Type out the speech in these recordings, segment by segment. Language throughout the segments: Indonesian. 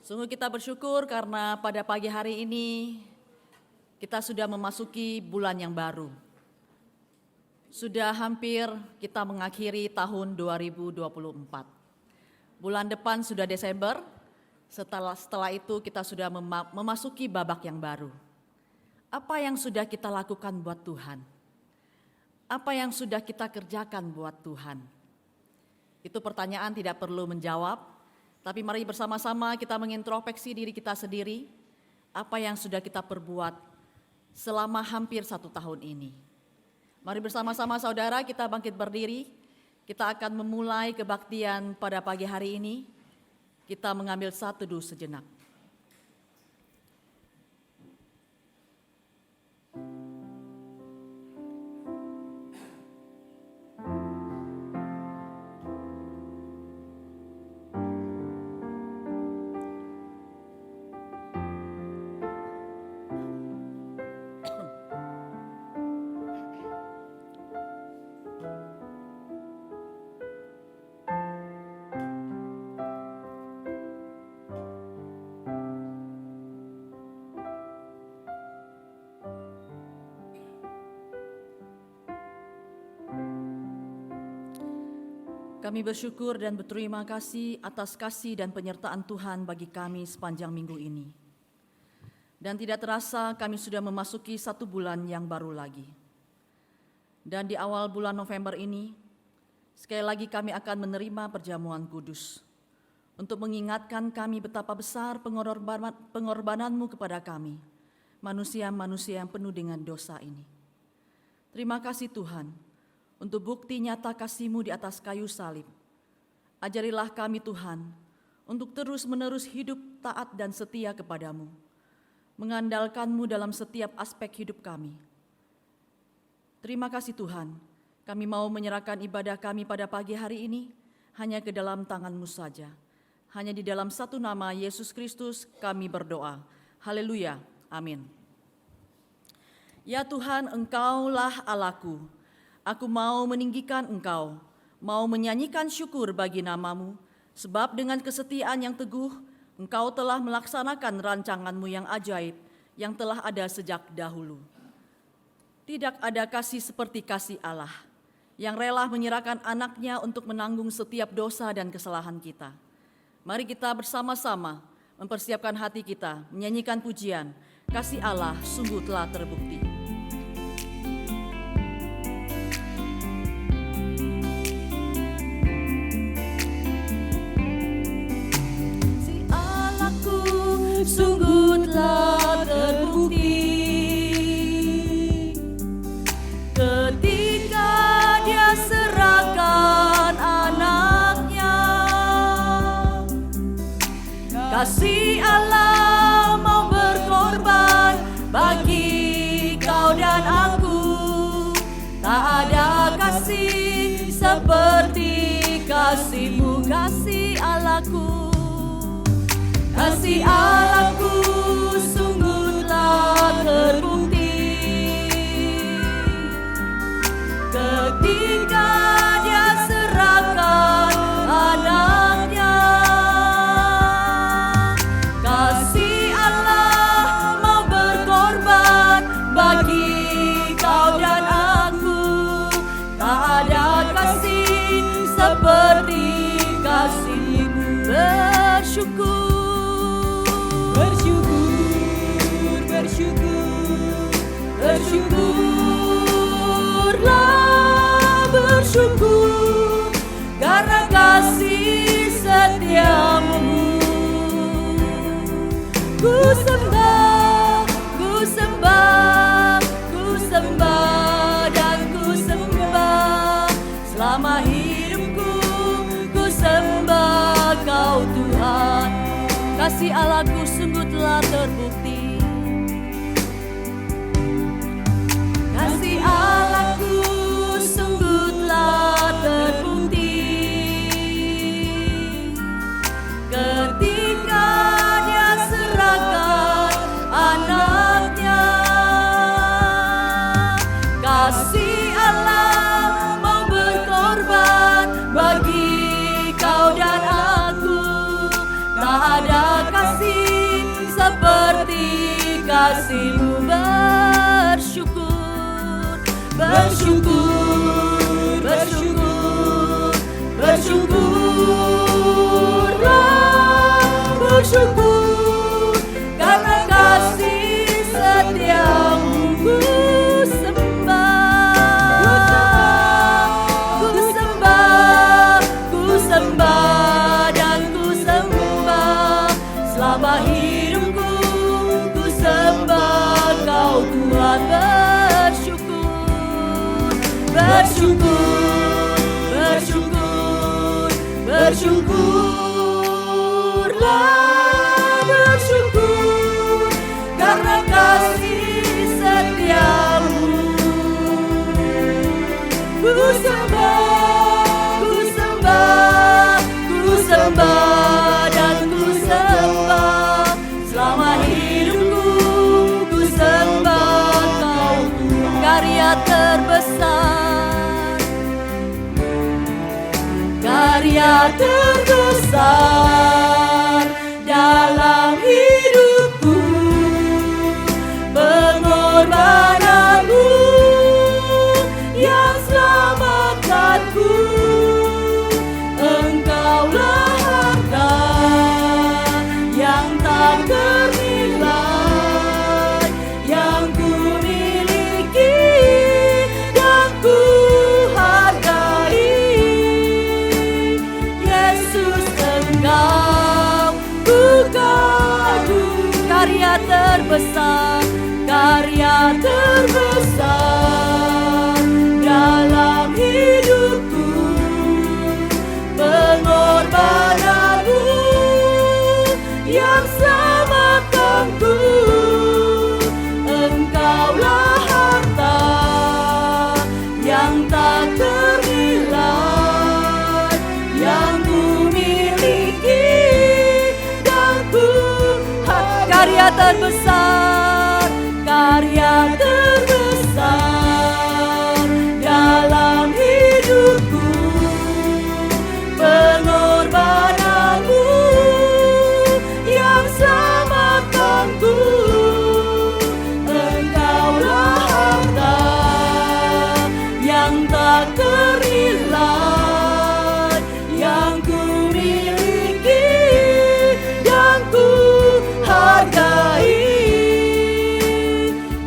Sungguh kita bersyukur karena pada pagi hari ini kita sudah memasuki bulan yang baru. Sudah hampir kita mengakhiri tahun 2024. Bulan depan sudah Desember, setelah itu kita sudah memasuki babak yang baru. Apa yang sudah kita lakukan buat Tuhan? Apa yang sudah kita kerjakan buat Tuhan? Itu pertanyaan tidak perlu menjawab. Tapi mari bersama-sama kita mengintrospeksi diri kita sendiri, apa yang sudah kita perbuat selama hampir 1 tahun ini. Mari bersama-sama saudara kita bangkit berdiri, kita akan memulai kebaktian pada pagi hari ini, kita mengambil satu teduh sejenak. Kami bersyukur dan berterima kasih atas kasih dan penyertaan Tuhan bagi kami sepanjang minggu ini. Dan tidak terasa kami sudah memasuki 1 bulan yang baru lagi. Dan di awal bulan November ini, sekali lagi kami akan menerima perjamuan kudus untuk mengingatkan kami betapa besar pengorbananmu kepada kami, manusia-manusia yang penuh dengan dosa ini. Terima kasih Tuhan, untuk bukti nyata kasih-Mu di atas kayu salib. Ajarilah kami Tuhan, untuk terus-menerus hidup taat dan setia kepadamu, mengandalkan-Mu dalam setiap aspek hidup kami. Terima kasih Tuhan, kami mau menyerahkan ibadah kami pada pagi hari ini hanya ke dalam tangan-Mu saja. Hanya di dalam satu nama Yesus Kristus kami berdoa. Haleluya, amin. Ya Tuhan, Engkaulah Allahku. Aku mau meninggikan Engkau, mau menyanyikan syukur bagi nama-Mu, sebab dengan kesetiaan yang teguh, Engkau telah melaksanakan rancangan-Mu yang ajaib, yang telah ada sejak dahulu. Tidak ada kasih seperti kasih Allah, yang rela menyerahkan anaknya untuk menanggung setiap dosa dan kesalahan kita. Mari kita bersama-sama mempersiapkan hati kita, menyanyikan pujian, kasih Allah sungguh telah terbukti. Sungguh telah terbukti ketika Dia serahkan anaknya. Kasih Allah mau berkorban bagi kau dan aku. Tak ada kasih seperti kasih-Mu, kasih Allahku. Kasih Allahku sungguh telah terbukti ketika Dia serahkan anaknya. Kasih Allah mau berkorban bagi kau dan aku. Tak ada kasih seperti kasih-Mu. Bersyukur, bersyukurlah, bersyukur karena kasih setia-Mu. Ku sembah, ku sembah, ku sembah dan ku sembah selama hidupku. Ku sembah Kau Tuhan. Kasih Allahku sungguh telah terbukti. Kasih Allahku sungguh telah terbukti ketika Dia serahkan anaknya. Kasih Allah mau berkorban bagi kau dan aku. Tak ada kasih bersyukurlah, bersyukur karena kasih setiamu ku sembah, ku sembah, ku sembah dan ku sembah selama hidupku, ku sembah Kau Tuhan. Bersyukur, bersyukur, bersyukurlah, bersyukur karena kasih setiamu. Ku sembah, ku sembah, ku sembah dan ku sembah selama hidupku, ku sembah Kau Tuhan. Karya terbesar, karya terbesar dalam hidupku, pengorbananmu yang selamatkanku. Engkaulah harta yang tak ternilai yang ku miliki dan ku hargai. Yesus, Engkau ku kagum. Karya terbesar, karya terbesar dalam hidupku, pengorbananmu yang selamatkanku. Engkaulah harta yang tak ternilai yang ku miliki dan ku hargai. Karya terbesar, karya terbesar dalam hidupku, pengorbananmu yang selamatkanku. Engkaulah harta yang tak ternilai yang ku miliki dan ku hargai.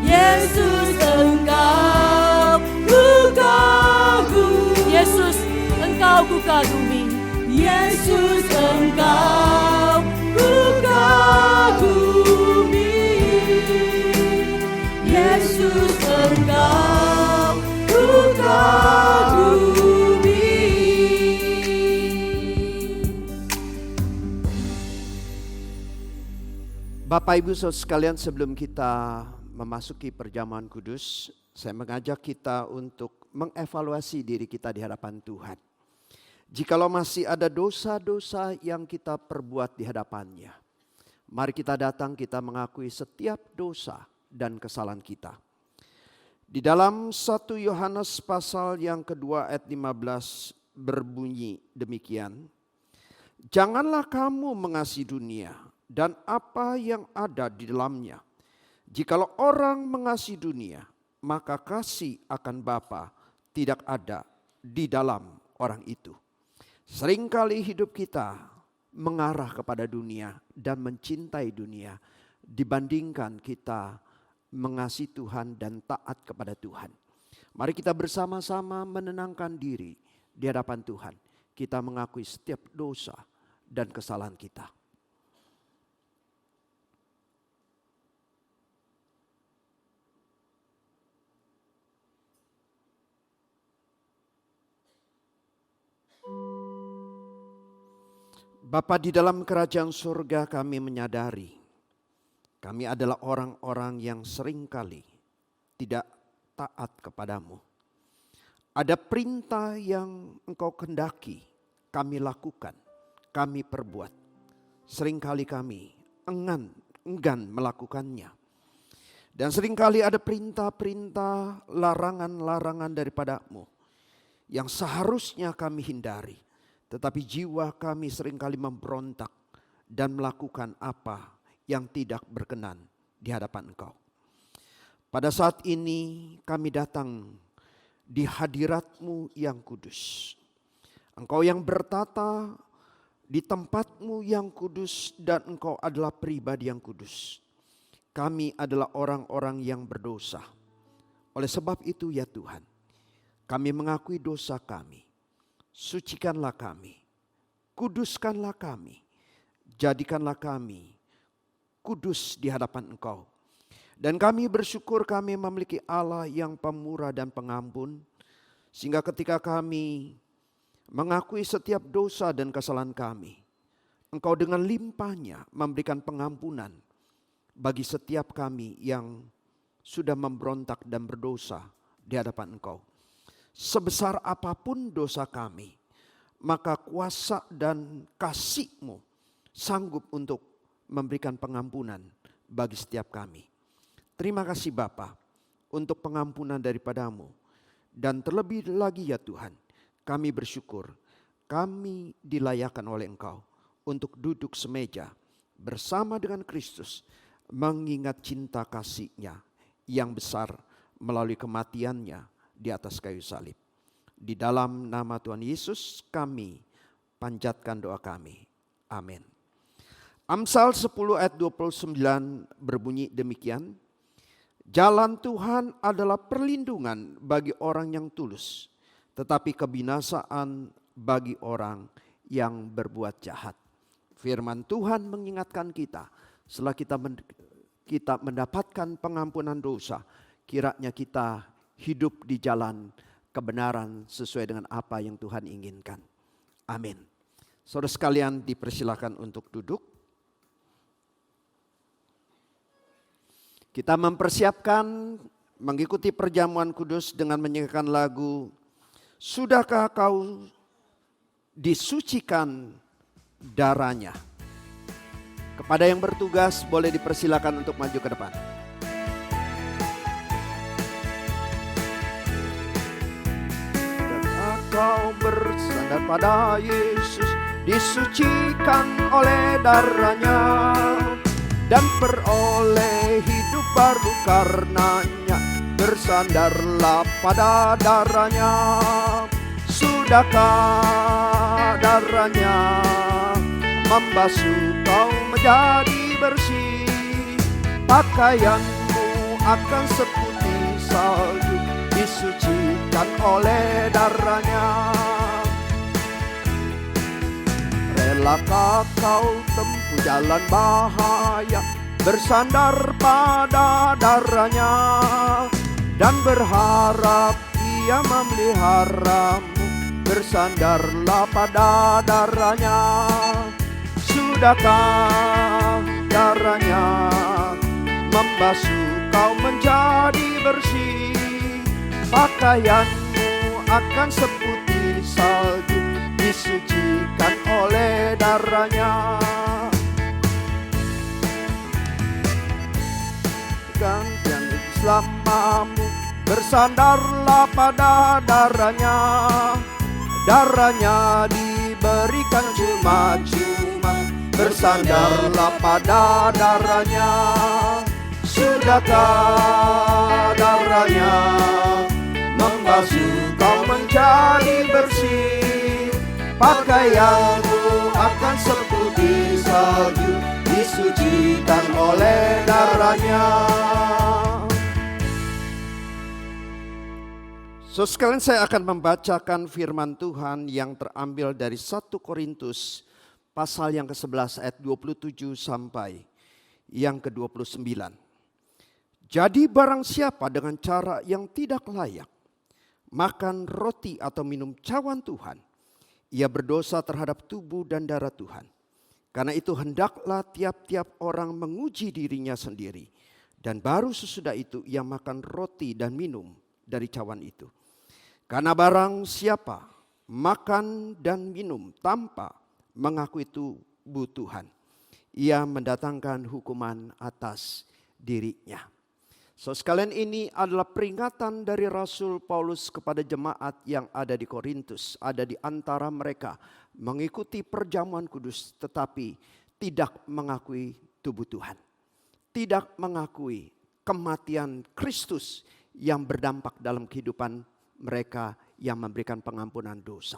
Yesus, Engkau ku kagum. Yesus, Engkau ku kagumi. Yesus, Engkau ku kagumi. Yesus, Engkau ku kagumi. Bapak Ibu Saudara sekalian, sebelum kita memasuki perjamuan kudus, saya mengajak kita untuk mengevaluasi diri kita di hadapan Tuhan. Jikalau masih ada dosa-dosa yang kita perbuat di hadapannya, mari kita datang, kita mengakui setiap dosa dan kesalahan kita. Di dalam 1 Yohanes pasal yang kedua ayat 15 berbunyi demikian. Janganlah kamu mengasihi dunia dan apa yang ada di dalamnya. Jikalau orang mengasihi dunia, maka kasih akan Bapa tidak ada di dalam orang itu. Seringkali hidup kita mengarah kepada dunia dan mencintai dunia dibandingkan kita mengasihi Tuhan dan taat kepada Tuhan. Mari kita bersama-sama menenangkan diri di hadapan Tuhan. Kita mengakui setiap dosa dan kesalahan kita. Bapa di dalam kerajaan surga, kami menyadari kami adalah orang-orang yang seringkali tidak taat kepadamu. Ada perintah yang Engkau kehendaki kami lakukan, kami perbuat. Seringkali kami enggan melakukannya. Dan seringkali ada perintah-perintah, larangan-larangan daripadamu yang seharusnya kami hindari. Tetapi jiwa kami seringkali memberontak dan melakukan apa yang tidak berkenan di hadapan Engkau. Pada saat ini kami datang di hadirat-Mu yang kudus. Engkau yang bertata di tempat-Mu yang kudus dan Engkau adalah pribadi yang kudus. Kami adalah orang-orang yang berdosa. Oleh sebab itu ya Tuhan, kami mengakui dosa kami. Sucikanlah kami, kuduskanlah kami, jadikanlah kami kudus di hadapan Engkau. Dan kami bersyukur kami memiliki Allah yang pemurah dan pengampun, sehingga ketika kami mengakui setiap dosa dan kesalahan kami, Engkau dengan limpahnya memberikan pengampunan bagi setiap kami yang sudah memberontak dan berdosa di hadapan Engkau. Sebesar apapun dosa kami, maka kuasa dan kasih-Mu sanggup untuk memberikan pengampunan bagi setiap kami. Terima kasih Bapa untuk pengampunan daripada-Mu. Dan terlebih lagi ya Tuhan, kami bersyukur kami dilayakkan oleh Engkau untuk duduk semeja bersama dengan Kristus, mengingat cinta kasih-Nya yang besar melalui kematian-Nya di atas kayu salib. Di dalam nama Tuhan Yesus kami panjatkan doa kami. Amin. Amsal 10 ayat 29 berbunyi demikian. Jalan Tuhan adalah perlindungan bagi orang yang tulus, tetapi kebinasaan bagi orang yang berbuat jahat. Firman Tuhan mengingatkan kita, setelah kita mendapatkan pengampunan dosa, kiranya kita hidup di jalan kebenaran sesuai dengan apa yang Tuhan inginkan. Amin. Saudara sekalian dipersilakan untuk duduk. Kita mempersiapkan mengikuti perjamuan kudus dengan menyanyikan lagu Sudahkah Kau Disucikan Darahnya. Kepada yang bertugas boleh dipersilakan untuk maju ke depan. Sudahkah kau bersandar pada Yesus, disucikan oleh darahnya, dan peroleh hidup baru karenanya. Bersandarlah pada darahnya. Sudahkah darahnya membasuh kau menjadi bersih? Pakaianmu akan seputih salju, disucikan oleh darahnya. Relakah kau tempuh jalan bahaya, bersandar pada darahnya, dan berharap Ia memeliharamu? Bersandarlah pada darahnya. Sudahkah darahnya membasuh kau menjadi bersih? Pakaianmu akan seputih salju, disucikan oleh darahnya. Gantian selamamu, bersandarlah pada darahnya. Darahnya diberikan cuma-cuma, bersandarlah pada darahnya. Sudahkah darahnya membasuh kau menjadi bersih? Pakaianmu akan seputih salju, disucikan oleh darahnya. So sekalian saya akan membacakan firman Tuhan yang terambil dari 1 Korintus pasal yang ke-11 ayat 27 sampai yang ke-29. Jadi barang siapa dengan cara yang tidak layak makan roti atau minum cawan Tuhan, ia berdosa terhadap tubuh dan darah Tuhan. Karena itu hendaklah tiap-tiap orang menguji dirinya sendiri, dan baru sesudah itu ia makan roti dan minum dari cawan itu. Karena barang siapa makan dan minum tanpa mengakui tubuh Tuhan, ia mendatangkan hukuman atas dirinya. So sekalian, ini adalah peringatan dari Rasul Paulus kepada jemaat yang ada di Korintus. Ada di antara mereka mengikuti perjamuan kudus tetapi tidak mengakui tubuh Tuhan. Tidak mengakui kematian Kristus yang berdampak dalam kehidupan mereka yang memberikan pengampunan dosa.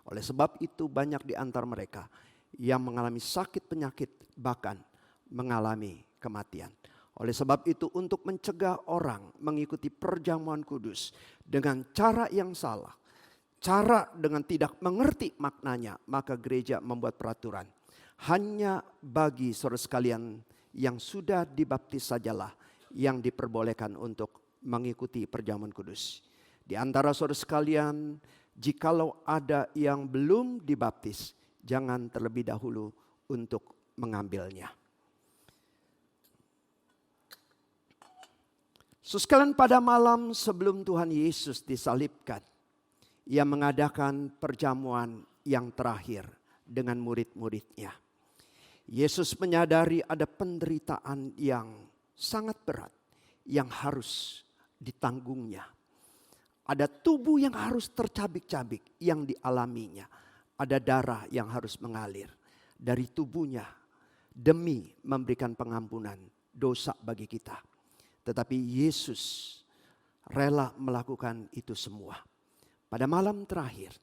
Oleh sebab itu banyak di antara mereka yang mengalami sakit penyakit, bahkan mengalami kematian. Oleh sebab itu untuk mencegah orang mengikuti perjamuan kudus dengan cara yang salah, cara dengan tidak mengerti maknanya, maka gereja membuat peraturan. Hanya bagi saudara sekalian yang sudah dibaptis sajalah yang diperbolehkan untuk mengikuti perjamuan kudus. Di antara saudara sekalian, jikalau ada yang belum dibaptis, jangan terlebih dahulu untuk mengambilnya. Sekalian, pada malam sebelum Tuhan Yesus disalibkan, Ia mengadakan perjamuan yang terakhir dengan murid-muridnya. Yesus menyadari ada penderitaan yang sangat berat yang harus ditanggungnya. Ada tubuh yang harus tercabik-cabik yang dialaminya. Ada darah yang harus mengalir dari tubuhnya demi memberikan pengampunan dosa bagi kita. Tetapi Yesus rela melakukan itu semua. Pada malam terakhir,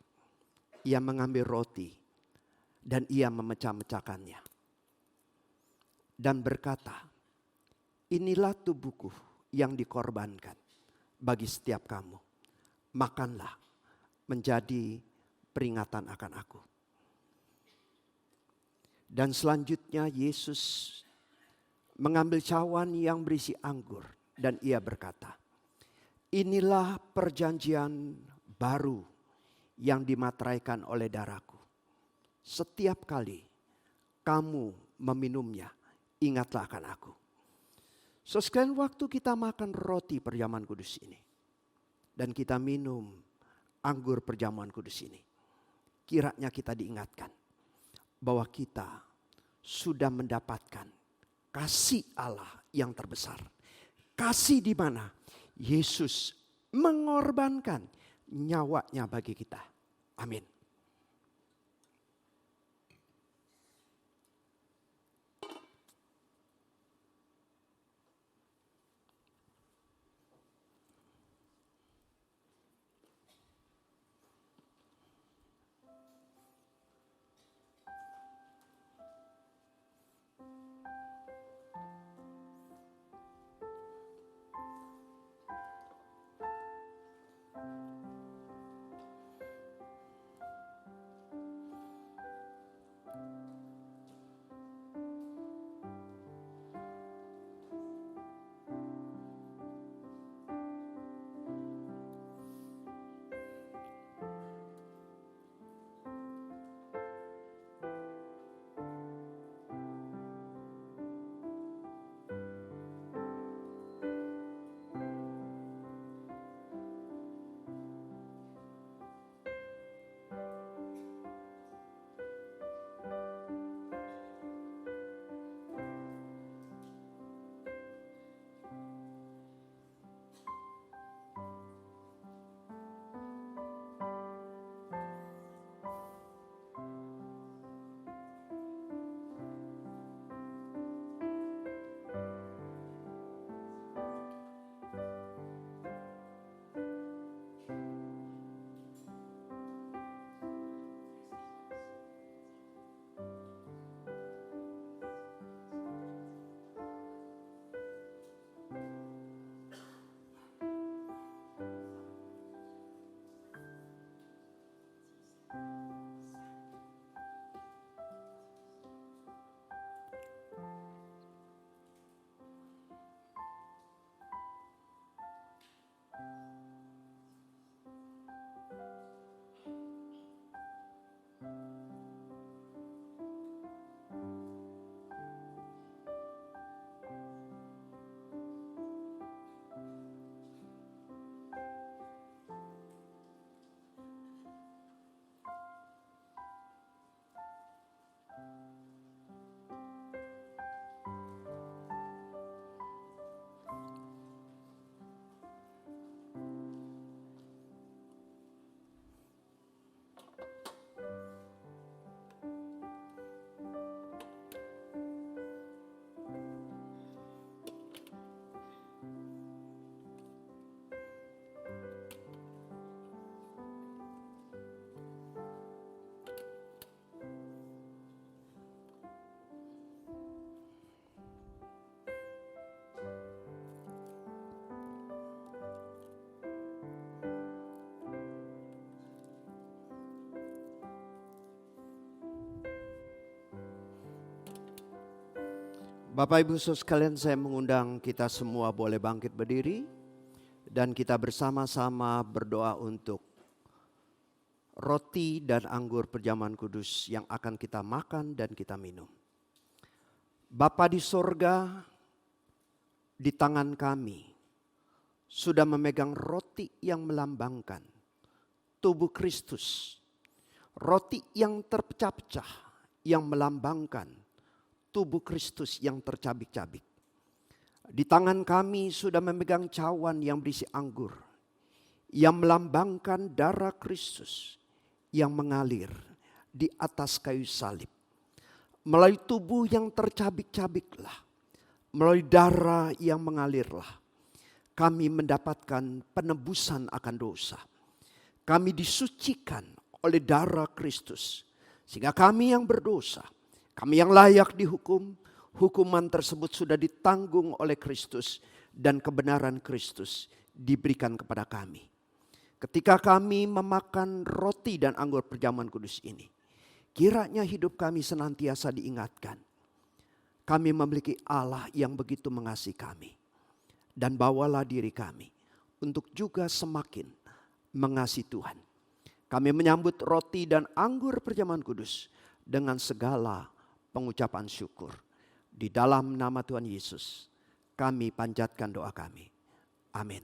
Ia mengambil roti dan Ia memecah-mecahkannya. Dan berkata, inilah tubuhku yang dikorbankan bagi setiap kamu. Makanlah menjadi peringatan akan aku. Dan selanjutnya Yesus mengambil cawan yang berisi anggur. Dan Ia berkata, inilah perjanjian baru yang dimateraikan oleh darahku. Setiap kali kamu meminumnya, ingatlah akan aku. So sekalian, waktu kita makan roti perjamuan kudus ini, dan kita minum anggur perjamuan kudus ini, kiranya kita diingatkan bahwa kita sudah mendapatkan kasih Allah yang terbesar. Kasih di mana Yesus mengorbankan nyawanya bagi kita. Amin. Bapak Ibu Saudara sekalian, saya mengundang kita semua boleh bangkit berdiri dan kita bersama-sama berdoa untuk roti dan anggur perjamuan kudus yang akan kita makan dan kita minum. Bapa di sorga, di tangan kami sudah memegang roti yang melambangkan tubuh Kristus. Roti yang terpecah-pecah yang melambangkan tubuh Kristus yang tercabik-cabik. Di tangan kami sudah memegang cawan yang berisi anggur, yang melambangkan darah Kristus yang mengalir di atas kayu salib. Melalui tubuh yang tercabik-cabiklah, melalui darah yang mengalirlah, kami mendapatkan penebusan akan dosa. Kami disucikan oleh darah Kristus, sehingga kami yang berdosa, kami yang layak dihukum, hukuman tersebut sudah ditanggung oleh Kristus dan kebenaran Kristus diberikan kepada kami. Ketika kami memakan roti dan anggur perjamuan kudus ini, kiranya hidup kami senantiasa diingatkan. Kami memiliki Allah yang begitu mengasihi kami. Dan bawalah diri kami untuk juga semakin mengasihi Tuhan. Kami menyambut roti dan anggur perjamuan kudus dengan segala pengucapan syukur. Di dalam nama Tuhan Yesus kami panjatkan doa kami. Amin.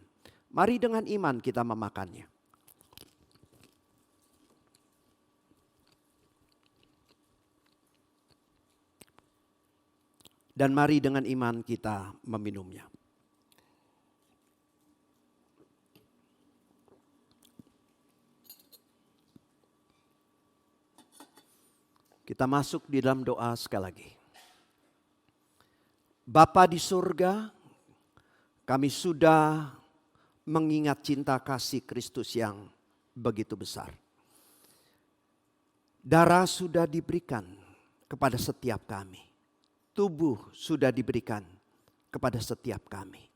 Mari dengan iman kita memakannya. Dan mari dengan iman kita meminumnya. Kita masuk di dalam doa sekali lagi. Bapa di surga, kami sudah mengingat cinta kasih Kristus yang begitu besar. Darah sudah diberikan kepada setiap kami. Tubuh sudah diberikan kepada setiap kami.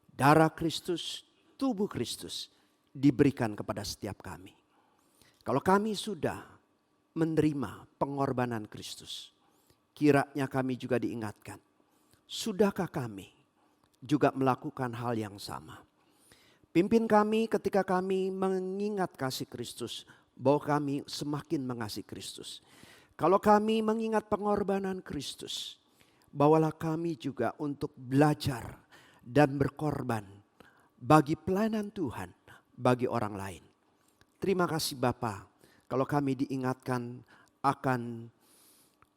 Darah Kristus, tubuh Kristus diberikan kepada setiap kami. Kalau kami sudah menerima pengorbanan Kristus, kiranya kami juga diingatkan. Sudahkah kami juga melakukan hal yang sama? Pimpin kami ketika kami mengingat kasih Kristus, bahwa kami semakin mengasihi Kristus. Kalau kami mengingat pengorbanan Kristus, bawalah kami juga untuk belajar dan berkorban bagi pelayanan Tuhan, bagi orang lain. Terima kasih Bapa, kalau kami diingatkan akan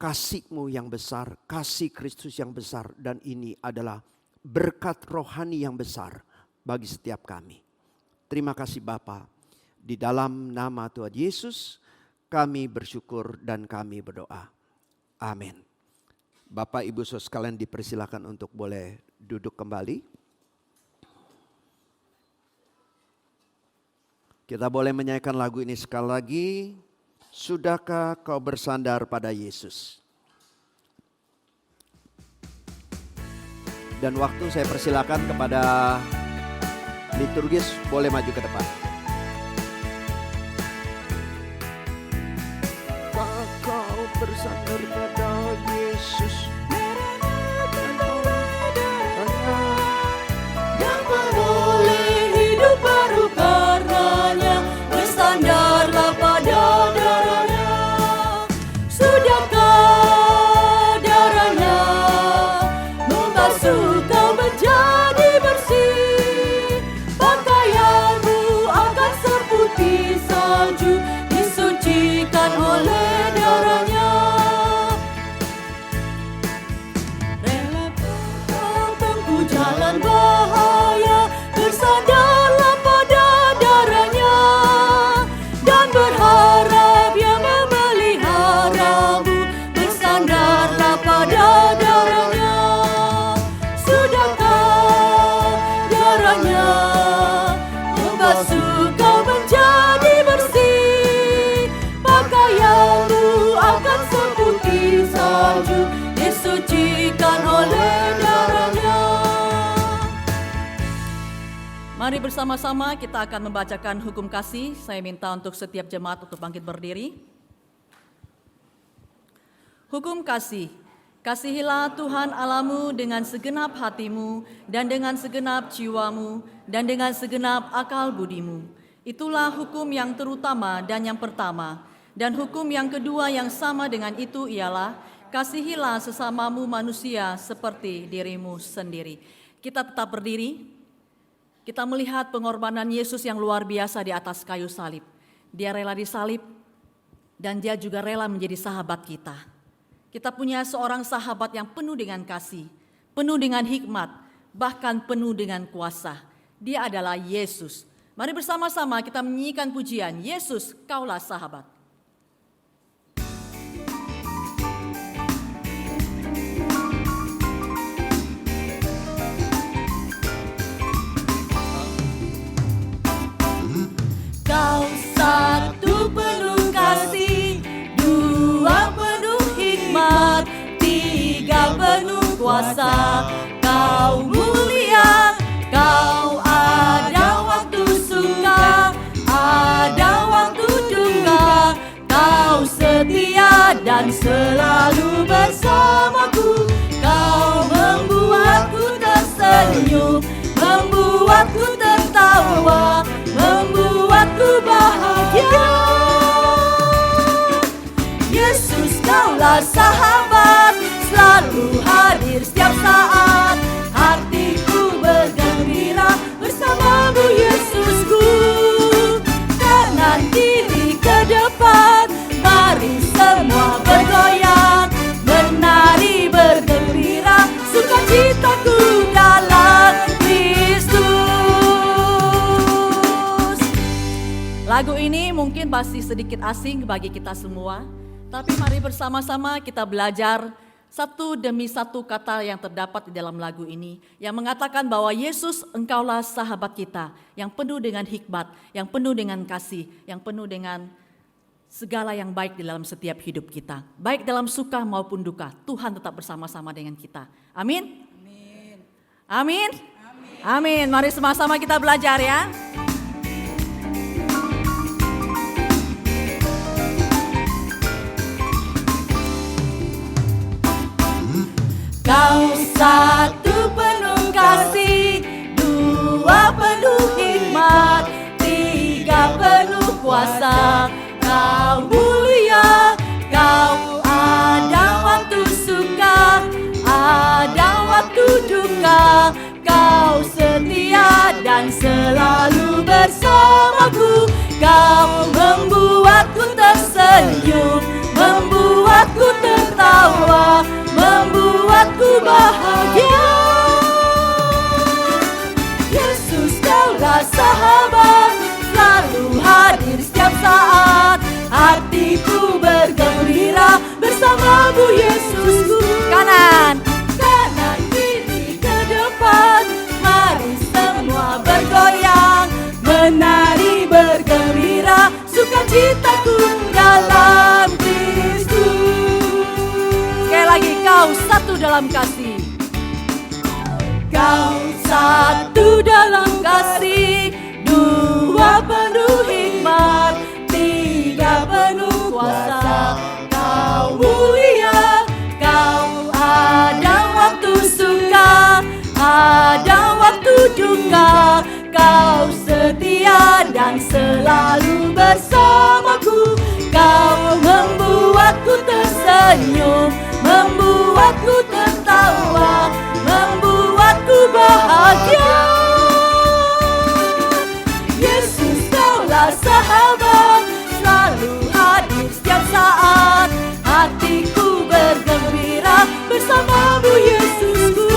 kasih-Mu yang besar, kasih Kristus yang besar, dan ini adalah berkat rohani yang besar bagi setiap kami. Terima kasih Bapa, di dalam nama Tuhan Yesus kami bersyukur dan kami berdoa. Amin. Bapak Ibu Saudara sekalian dipersilakan untuk boleh duduk kembali. Kita boleh menyanyikan lagu ini sekali lagi. Sudahkah kau bersandar pada Yesus? Dan waktu saya persilakan kepada liturgis boleh maju ke depan. Kau bersandar pada Yesus. Yang beroleh hidup baru karenanya, bersandarlah pada darahnya. Sudahkah darahnya membasuh kau menjadi bersih? Pakaianmu akan seputih salju, disucikan oleh darahnya. Rela kau tempuh jalan bahaya, bersandarlah pada darahnya, dan berharap Ia memeliharamu, bersandarlah pada darahnya. Sudahkah darahnya membasuh kau menjadi bersih? Pakaianmu akan seputih salju, disucikan oleh darahnya. Mari bersama-sama kita akan membacakan hukum kasih. Saya minta untuk setiap jemaat untuk bangkit berdiri. Hukum kasih. Kasihilah Tuhan Allahmu dengan segenap hatimu dan dengan segenap jiwamu dan dengan segenap akal budimu. Itulah hukum yang terutama dan yang pertama. Dan hukum yang kedua yang sama dengan itu ialah kasihilah sesamamu manusia seperti dirimu sendiri. Kita tetap berdiri. Kita melihat pengorbanan Yesus yang luar biasa di atas kayu salib. Dia rela disalib dan dia juga rela menjadi sahabat kita. Kita punya seorang sahabat yang penuh dengan kasih, penuh dengan hikmat, bahkan penuh dengan kuasa. Dia adalah Yesus. Mari bersama-sama kita menyanyikan pujian, Yesus, Kaulah Sahabat. Kau satu penuh kasih, dua penuh hikmat, tiga penuh kuasa. Kau mulia, kau ada waktu suka, ada waktu duka. Kau setia dan selalu bersamaku. Kau membuatku tersenyum, membuatku tertawa, membuatku bahagia. Yesus, Kaulah sahabat, selalu hadir setiap saat. Hatiku bergembira bersamamu, Yesusku. Kanan kiri ke depan, mari semua bergoyang, menari bergembira, sukacitaku dalam Kristus. Lagu ini mungkin masih sedikit asing bagi kita semua, tapi mari bersama-sama kita belajar satu demi satu kata yang terdapat di dalam lagu ini, yang mengatakan bahwa Yesus, Engkaulah sahabat kita, yang penuh dengan hikmat, yang penuh dengan kasih, yang penuh dengan segala yang baik di dalam setiap hidup kita. Baik dalam suka maupun duka, Tuhan tetap bersama-sama dengan kita. Amin? Amin? Amin. Mari sama-sama kita belajar ya. Kau satu penuh kasih, dua penuh hikmat, tiga penuh kuasa. Kau mulia, kau ada waktu suka, ada waktu duka. Kau setia dan selalu bersamaku. Kau membuatku tersenyum, membuatku tertawa, membuatku bahagia. Yesus, Kaulah sahabat, selalu hadir setiap saat. Hatiku bergembira bersamamu, Yesusku. Kanan. Kanan kiri ke depan, mari semua bergoyang, menari bergembira, sukacitaku dalam Kristus. Sekali lagi, Kau satu dalam kasih. Kau satu dalam kasih, dua penuh hikmat, tiga penuh kuasa. Kau mulia, kau ada waktu suka, ada waktu duka. Kau setia dan selalu bersamaku. Kau membuatku tersenyum, membuatku tertawa, membuatku bahagia. Yesus, Kaulah sahabat, selalu hadir setiap saat. Hatiku bergembira bersamamu, Yesusku.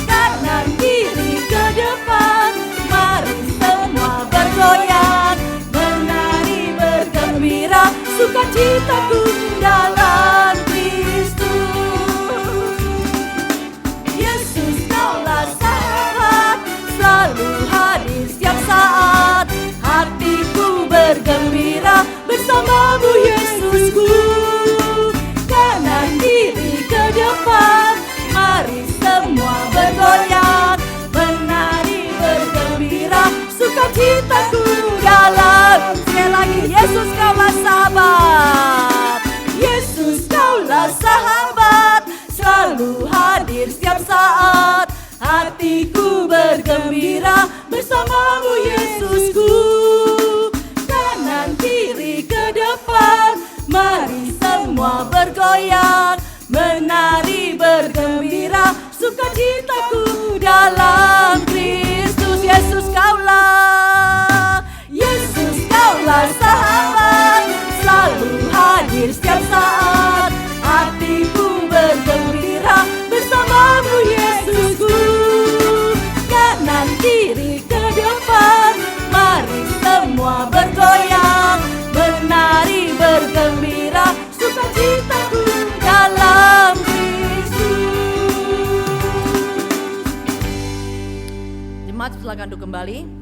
Kanan kiri ke depan, mari semua bergoyang, menari bergembira, sukacitaku dalam Kristus. Yesus, Kaulah sahabat, selalu hadir setiap saat. Hatiku bergembira bersamamu, Yesusku. Kanan kiri ke depan, mari semua bergoyang, menari bergembira, sukacitaku dalam. Sekali lagi, Yesus, Kaulah sahabat. bergoyang, menari bergembira, sukacitaku dalam Kristus. Yesus kaulah, Yesus kaulah sahabat, selalu hadir setiap saat. Hatiku bergembira bersamamu Yesusku. Kanan kiri ke depan, mari semua bergoyang, menari bergembira, sukacitaku dalam Kristus. Jemaat silakan duduk kembali.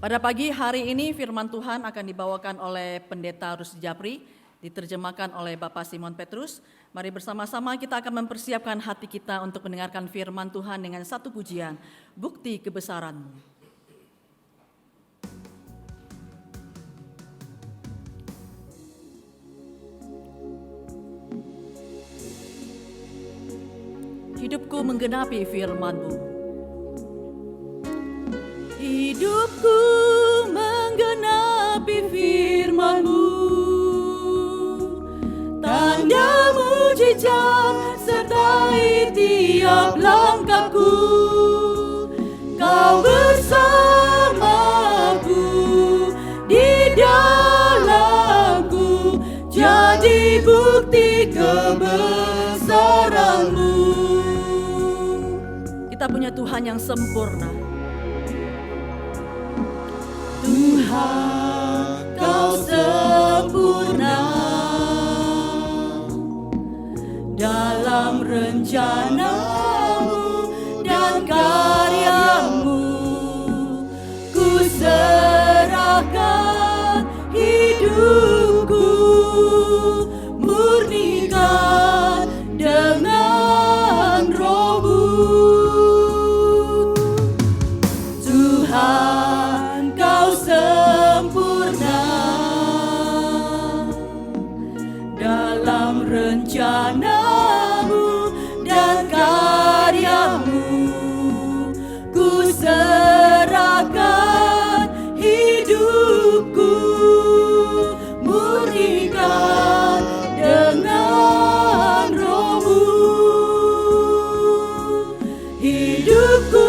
Pada pagi hari ini firman Tuhan akan dibawakan oleh Pendeta Rusdi Japri, diterjemahkan oleh Bapak Simon Petrus. Mari bersama-sama kita akan mempersiapkan hati kita untuk mendengarkan firman Tuhan dengan satu pujian, Bukti Kebesaran-Mu. Hidupku menggenapi firman-Mu. Hidupku menggenapi firman-Mu, tanda mujizat sertai tiap langkahku. Kau bersamaku, di dalamku, jadi bukti kebesaran-Mu. Kita punya Tuhan yang sempurna. Tuhan, Kau sempurna dalam rencana-Mu dan karya-Mu. Ku serahkan hidupku, murnikan dengan Roh-Mu. Tuhan, Kau sempurna dalam rencana-Mu dan karya-Mu. Ku serahkan hidupku, murnikan dengan Roh-Mu. Hidupku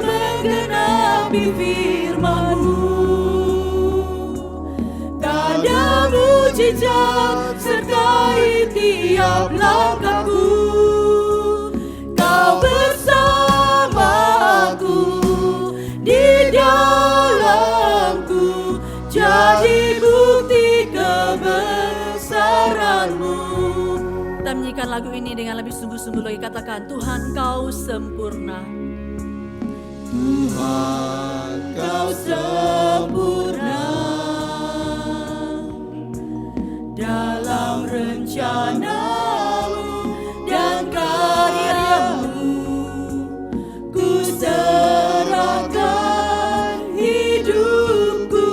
menggenapi firman-Mu, tanda mujizat sertai tiap langkahku. Kau bersamaku, di dalamku, jadi bukti kebesaran-Mu. Kita menyanyikan lagu ini dengan lebih sungguh-sungguh lagi, katakan, Tuhan Kau sempurna. Tuhan, Kau sempurna dalam rencana-Mu dan karya-Mu. Ku serahkan hidupku,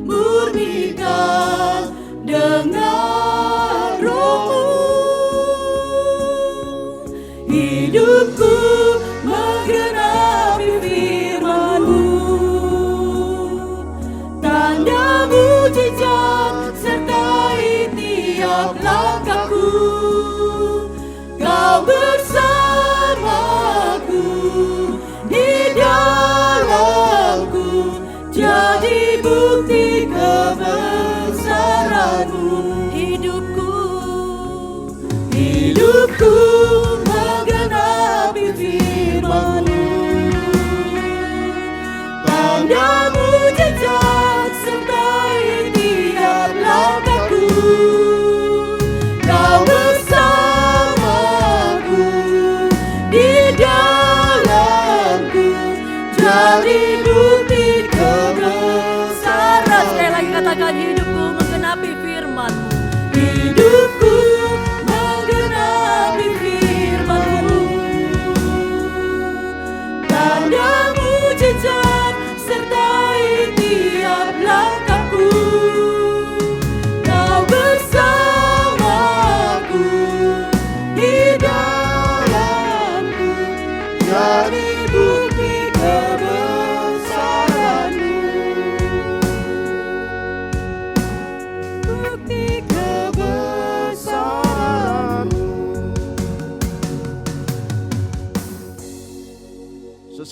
murnikan dengan Roh-Mu. Hidupku menggenapi firman-Mu, tanda mujizat sertai tiap langkahku. Kau bersamaku, di dalamku, jadi bukti kebesaran-Mu. Hidupku menggenapi firman-Mu, tanda mujizat sertai tiap langkahku. Kau bersamaku, di dalamku, jadi bukti kebesaran. Sekali lagi katakan, hidupku menggenapi firman-Mu. Hidupku menggenapi firman-Mu, tanda mujizat sertai tiap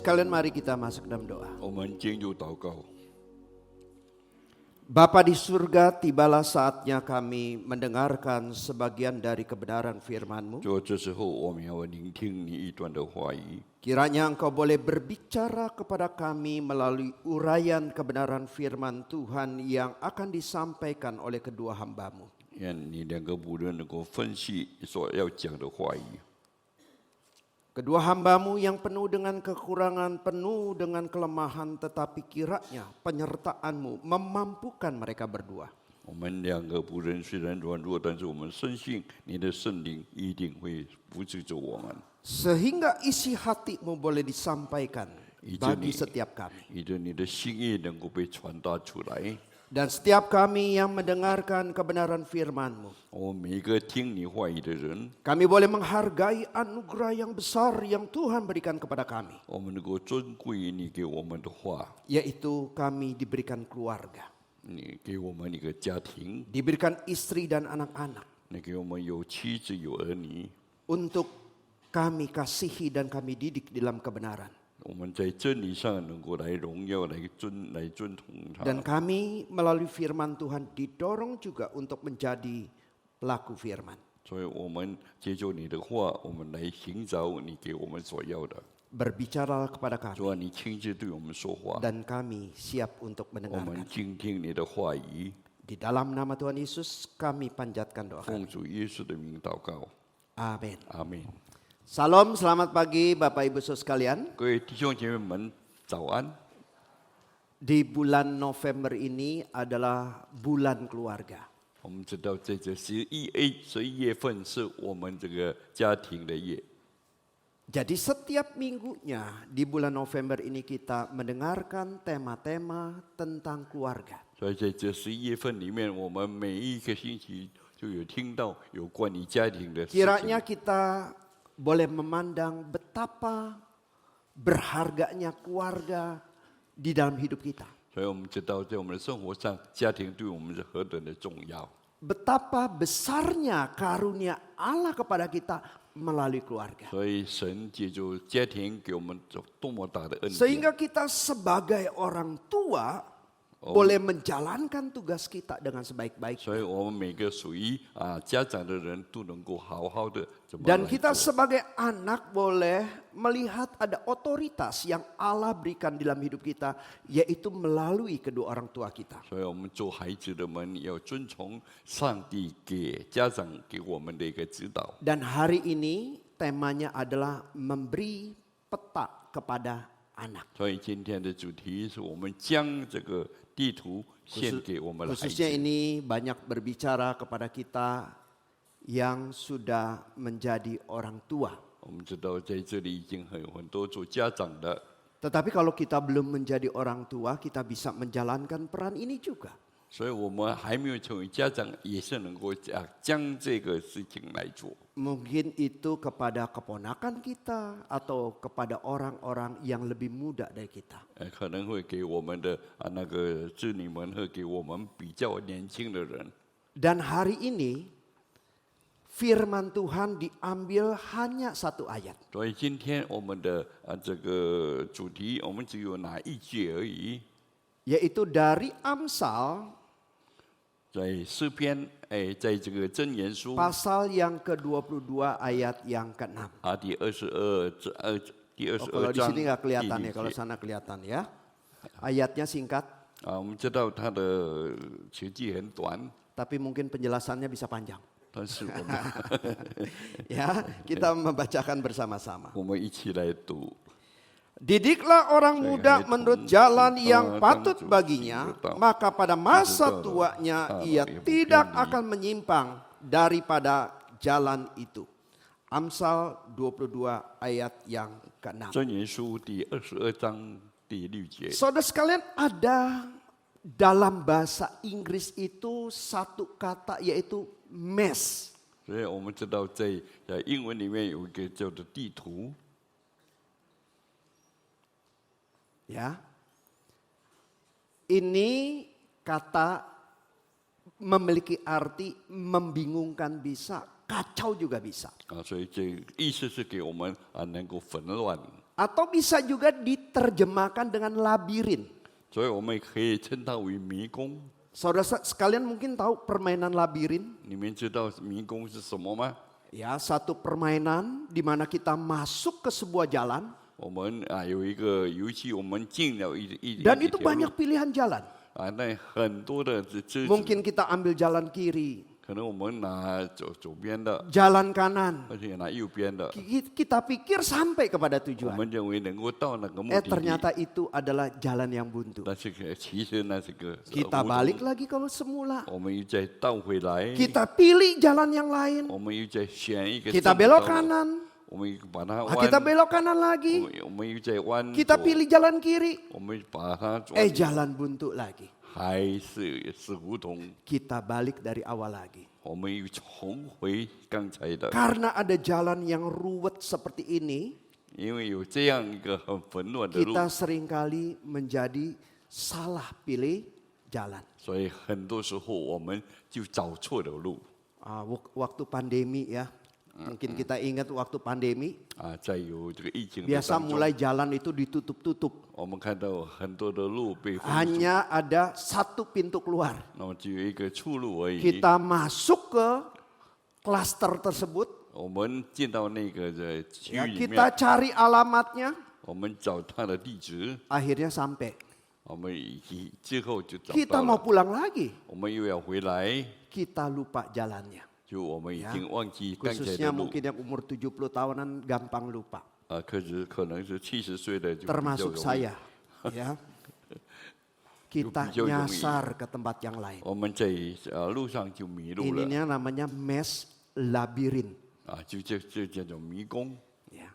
Sekalian mari kita masuk dalam doa. 我们进入祷告。 Bapa di surga, tibalah saatnya kami mendengarkan sebagian dari kebenaran firman-Mu. 就这时候，我们要聆听你一段的话语。 Kiranya Engkau boleh berbicara kepada kami melalui uraian kebenaran firman Tuhan yang akan disampaikan oleh kedua hamba-Mu. 愿你两个仆人能够分析所要讲的话语。 Kedua hamba-Mu yang penuh dengan kekurangan, penuh dengan kelemahan, tetapi kiranya penyertaan-Mu memampukan mereka berdua. 我们两个仆人虽然软弱，但是我们深信你的圣灵一定会扶持着我们， Sehingga isi hati-Mu boleh disampaikan bagi setiap kami. 以致你的心意能够被传达出来。 Dan setiap kami yang mendengarkan kebenaran firman-Mu, 我们每一个听你话语的人， kami boleh menghargai anugerah yang besar yang Tuhan berikan kepada kami. 我们能够尊贵你给我们的话， Yaitu kami diberikan keluarga, 你给我们一个家庭， diberikan istri dan anak-anak, 你给我们有妻子有儿女， untuk kami kasihi dan kami didik dalam kebenaran. 我们在真理上能够来荣耀、来尊崇他。 Dan kami melalui firman Tuhan didorong juga untuk menjadi pelaku firman. 所以我们接受你的话，我们来寻找你给我们所要的。 Berbicaralah kepada kami 主啊，你亲自对我们说话， dan kami siap untuk 我们 mendengarkan. 倾听你的话语。 Di dalam nama Tuhan Yesus kami panjatkan doa. 奉主耶稣的名祷告， Amin. 阿门。 Salam, selamat pagi Bapak Ibu Saudara sekalian. 各位弟兄姐妹们，早安！ Di bulan November ini adalah bulan keluarga. 我们知道，在这11月份是我们这个家庭的月， Jadi setiap minggunya di bulan November ini kita mendengarkan tema-tema tentang keluarga. 所以在这11月份里面，我们每一个星期就有听到有关于家庭的事情。 Kiranya kita boleh memandang betapa berharganya keluarga di dalam hidup kita. 所以我们知道，在我们的生活上，家庭对我们是何等的重要。 Betapa besarnya karunia Allah kepada kita melalui keluarga. 所以神借助家庭给我们多么大的恩典， Sehingga kita sebagai orang tua boleh menjalankan tugas kita dengan sebaik-baiknya. 所以我们每个属于家长的人都能够好好的怎么 Dan 来 kita 做。 sebagai anak boleh melihat ada otoritas yang Allah berikan di dalam hidup kita, yaitu melalui kedua orang tua kita. 所以我们做孩子的们要遵从上帝给家长给我们的一个指导。 Dan hari ini temanya adalah memberi peta kepada anak. 所以今天的主题是我们将这个地图献给我们的孩 Khususnya 子。 ini banyak berbicara kepada kita yang sudah menjadi orang tua. 我们知道在这里已经有很多做家长的， Tetapi kalau kita belum menjadi orang tua, kita bisa menjalankan peran ini juga. 所以我们还没有成为家长，也是能够将这个事情来做。 Mungkin itu kepada keponakan kita atau kepada orang-orang yang lebih muda dari kita. 可能会给我们的那个子女们，会给我们比较年轻的人。 Dan hari ini firman Tuhan diambil hanya satu ayat. 所以今天我们的这个主题，我们只有拿一节而已， Yaitu dari Amsal 在诗篇，在这个箴言书 pasal yang ke-22 ayat yang ke-6. 第22 Oh, kalau di 章 sini nggak 第 kelihatan 6 ya, kalau 节 sana kelihatan ya. Ayatnya singkat, 我们知道它的球季很短， tapi mungkin penjelasannya bisa panjang. 但是我们 Ya, kita membacakan bersama-sama. 我们一起来读。 Didiklah orang muda menurut jalan yang patut baginya, maka pada masa tuanya ia tidak akan menyimpang daripada jalan itu. Amsal 22 ayat yang ke-6. 箴言书第22章第6节。 Saudara sekalian, ada dalam bahasa Inggris itu satu kata yaitu mess. 所以我们知道在英文里面有一个叫做地图。 Ya, ini kata memiliki arti membingungkan bisa, kacau juga bisa. 所以这意思是给我们能够混乱。Atau bisa juga diterjemahkan dengan labirin. 所以我们也可以称它为迷宫。 Saudara sekalian mungkin tahu permainan labirin? 你们知道迷宫是什么吗？ Ya, satu permainan di mana kita masuk ke sebuah jalan 我们有一个游戏，我们进了一 dan 一 itu 条路 banyak pilihan jalan. 那很多的这 Mungkin kita ambil jalan kiri, 可能我们拿左边的， jalan kanan. 而且拿右边的， Kita pikir sampai kepada 我 tujuan. 们认为能够到那个目的地。 Ternyata itu adalah jalan yang buntu. 但是其实那是个 Kita 无 balik 中 lagi ke semula. 我们又再倒回来， Kita pilih jalan yang lain. 我们又再选一个 Kita 正的 belok 道路 kanan. 我们又把它 Kita 弯， belok kanan lagi. 我们又再弯 Kita 左， pilih jalan kiri. 我们把它转， Jalan buntu lagi. 还是胡同， Kita balik dari awal lagi. 我们又重回刚才的， Karena ada jalan yang ruwet seperti ini, 因为有这样一个很混乱的路， kita seringkali menjadi salah pilih jalan. 所以很多时候我们就找错了路 Waktu pandemi ya, mungkin kita ingat waktu pandemi, 在有这个疫情的 biasa 当中， mulai jalan itu ditutup-tutup. 我们看到很多的路被封住， Hanya ada satu pintu keluar. 那么只有一个出路而已。 Kita masuk ke klaster tersebut, 我们进到那个的区 ya, 域里 kita 面， cari alamatnya, 我们找他的地址， akhirnya sampai. 我们之后就找 Kita 到 mau 了， pulang lagi, 我们又要回来， kita lupa jalannya. 就我们已经忘记刚才 Khususnya 的路 mungkin yang umur 70 tahunan gampang lupa. 可能是70岁的就比较 Termasuk 容易。 saya. Ya. Kita Jauh-jauh nyasar ke tempat yang lain. 我们在路上就迷路了 Ininya namanya mes labirin. 就叫做迷宫。 Ya.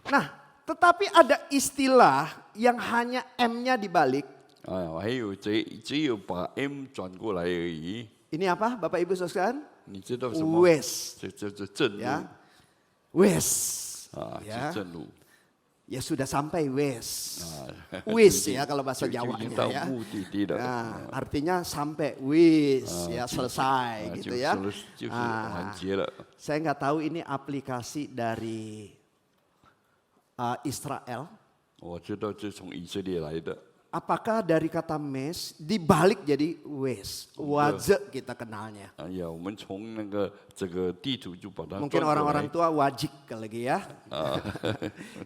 Nah, tetapi ada istilah yang hanya M-nya dibalik. 还有只有把 M 转过来而已。 Ini apa Bapak Ibu sekalian? 你知道什么？ Wes. 这正路 Ya. Wes. 是 Ya. 正路。 Ya sudah sampai wes. 啊 Wis ya kalau bahasa 就已经 Jawanya 到 ya. 目的地了。 Nah, artinya sampai wis ya selesai 就 gitu ya. 就是完结了。 Saya nggak tahu ini aplikasi dari Israel. 我知道这从以色列来的。 Apakah dari kata mes dibalik jadi wes, waze kita kenalnya. 呀，我们从那个这个地图就把它 Mungkin 转过 orang-orang 来， tua wajik kali ya.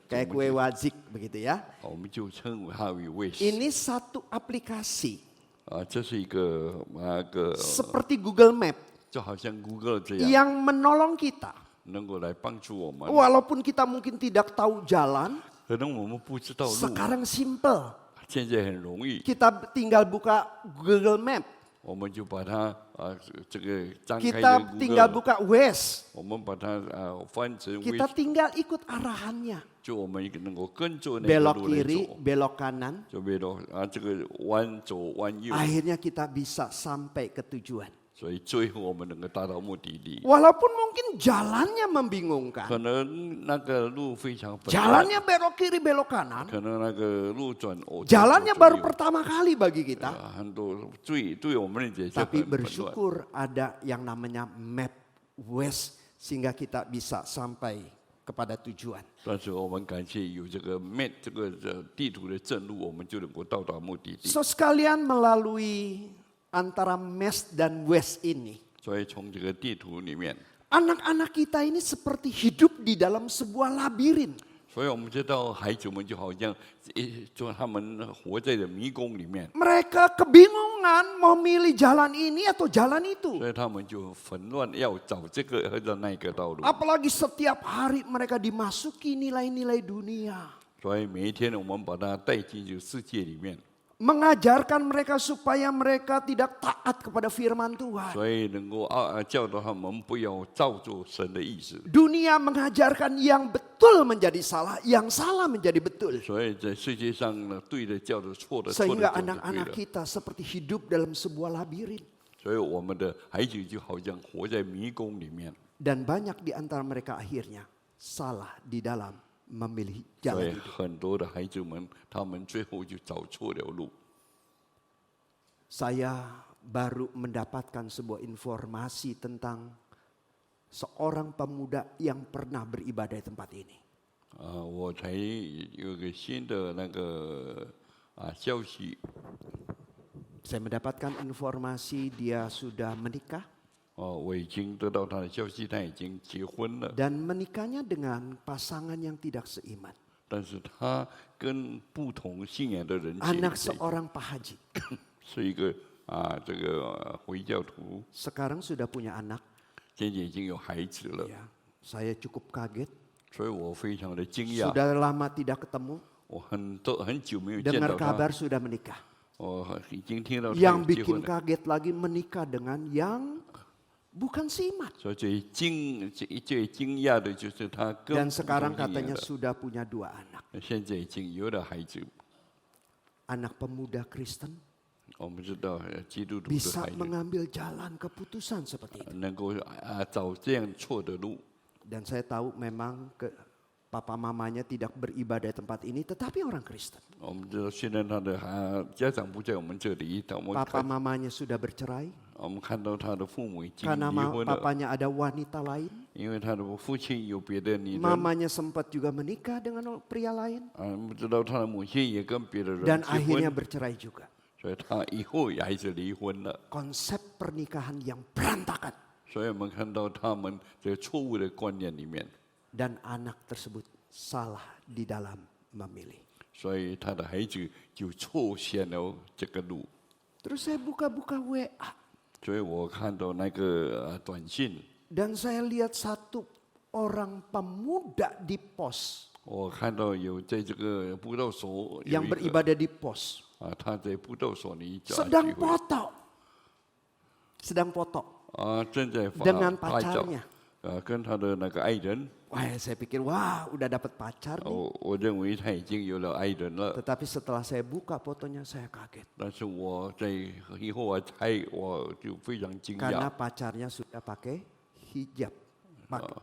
Kayak kue wajik begitu ya. 我们就称它为 Waze。 Ini satu aplikasi 这是一个个 seperti Google Map 就好像 Google 这样， yang menolong kita. 能够来帮助我们。 Walaupun kita mungkin tidak tahu jalan, 可能我们不知道路， sekarang simple. 现在很容易， Kita tinggal buka Google Map. 我们就把它这个张开 Kita 的 tinggal Google， buka Waze. 我们把它翻成 Kita Waze， tinggal ikut arahannya. 就我们能够跟着那个 Belok 路来 kiri, 走， belok kanan. 就为了这个弯左弯右， Akhirnya kita bisa sampai ke tujuan. 所以最后我们能够达到目的地。 Walaupun mungkin jalannya membingungkan. 可能那个路非常混乱， Jalannya belok kiri, belok kanan. 可能那个路转哦， Jalannya 左 baru 右 pertama kali bagi kita. 很多对我们来讲 Tapi 很混乱。 bersyukur ada yang namanya map Waze sehingga kita bisa sampai kepada tujuan. 但是我们感谢有这个 map 这个地图的正路，我们就能够到达目的地。 So sekalian melalui antara mes dan Waze ini, 所以从这个地图里面， anak-anak kita ini seperti hidup di dalam sebuah labirin. 所以我们知道孩子们就好像就他们活在的迷宫里面， Mereka kebingungan mau milih jalan ini atau jalan itu. 所以他们就纷乱要找这个或者那个道路。 Apalagi setiap hari mereka dimasuki nilai-nilai dunia. 所以每一天我们把它带进这个世界里面， Mengajarkan mereka supaya mereka tidak taat kepada firman Tuhan. 所以能够教导他们不要照做神的意思。 Dunia mengajarkan yang betul menjadi salah, yang salah menjadi betul. 所以在世界上呢，对的教的，错的错的 Sehingga 教的对 anak-anak 的。 kita seperti hidup dalam sebuah labirin. 所以我们的孩子就好像活在迷宫里面。 Dan banyak di antara mereka akhirnya salah di dalam memilih 所 jalan 以 hidup. 很多的孩子们，他们最后就找错了路。 Saya baru mendapatkan sebuah informasi tentang seorang pemuda yang pernah beribadah di tempat ini. 我才有个新的那个消息， Saya mendapatkan informasi dia sudah menikah 我已经得到他的消息，他已经结婚了， dan menikahnya dengan pasangan yang tidak seiman. 但是他跟不同信仰的人结 Anak 在一起 seorang Pak Haji. 是一个这个回教徒， Sekarang sudah punya anak. 现在已经有孩子了， Ya, saya cukup kaget. 所以我非常的惊讶， Sudah lama tidak ketemu. 我很久没有见 Dengar 到他， kabar sudah menikah. 我已经听到他 Yang 有结 bikin 婚了。 kaget lagi menikah dengan yang bukan seiman. 所以最惊讶的就是他跟 Dan 不同 sekarang 信仰 katanya 的， sudah punya 2 anak. 现在已经有了孩子。 Anak pemuda Kristen 我们知道基督徒的 bisa 孩子 mengambil jalan keputusan seperti itu. 能够走这样错的路， Dan saya tahu memang papa mamanya tidak beribadah di tempat ini, tetapi orang Kristen. 我们知道虽然他的家长不在我们这里，但 Papa mamanya sudah bercerai 我们看到他的父母已经 karena 离婚了， papanya ada wanita lain. 因为他的父亲有别的女人， Mamanya sempat juga menikah dengan pria lain 我们知道他的母亲也跟别的人 dan 结 akhirnya 婚， bercerai juga. 所以他以后也还是离婚了。 Konsep pernikahan yang berantakan 所以我们看到他们这错误的观念里面， dan anak tersebut salah di dalam memilih. 所以他的孩子就错选了这个路。 Terus saya buka-buka WA 所以我看到那个短信， dan saya lihat satu orang pemuda di pos 我看到有在这个布道所有 yang 一个 beribadah di pos 他在布道所里 sedang 聚会 foto 正在 dengan 拍照， pacarnya. 跟他的那个爱人， Wah, saya pikir wah udah dapat pacar nih. 我认为他已经有了爱人了。 Tetapi setelah saya buka fotonya saya kaget 但是我在以后我就非常惊 karena 讶。 pacarnya sudah pakai hijab.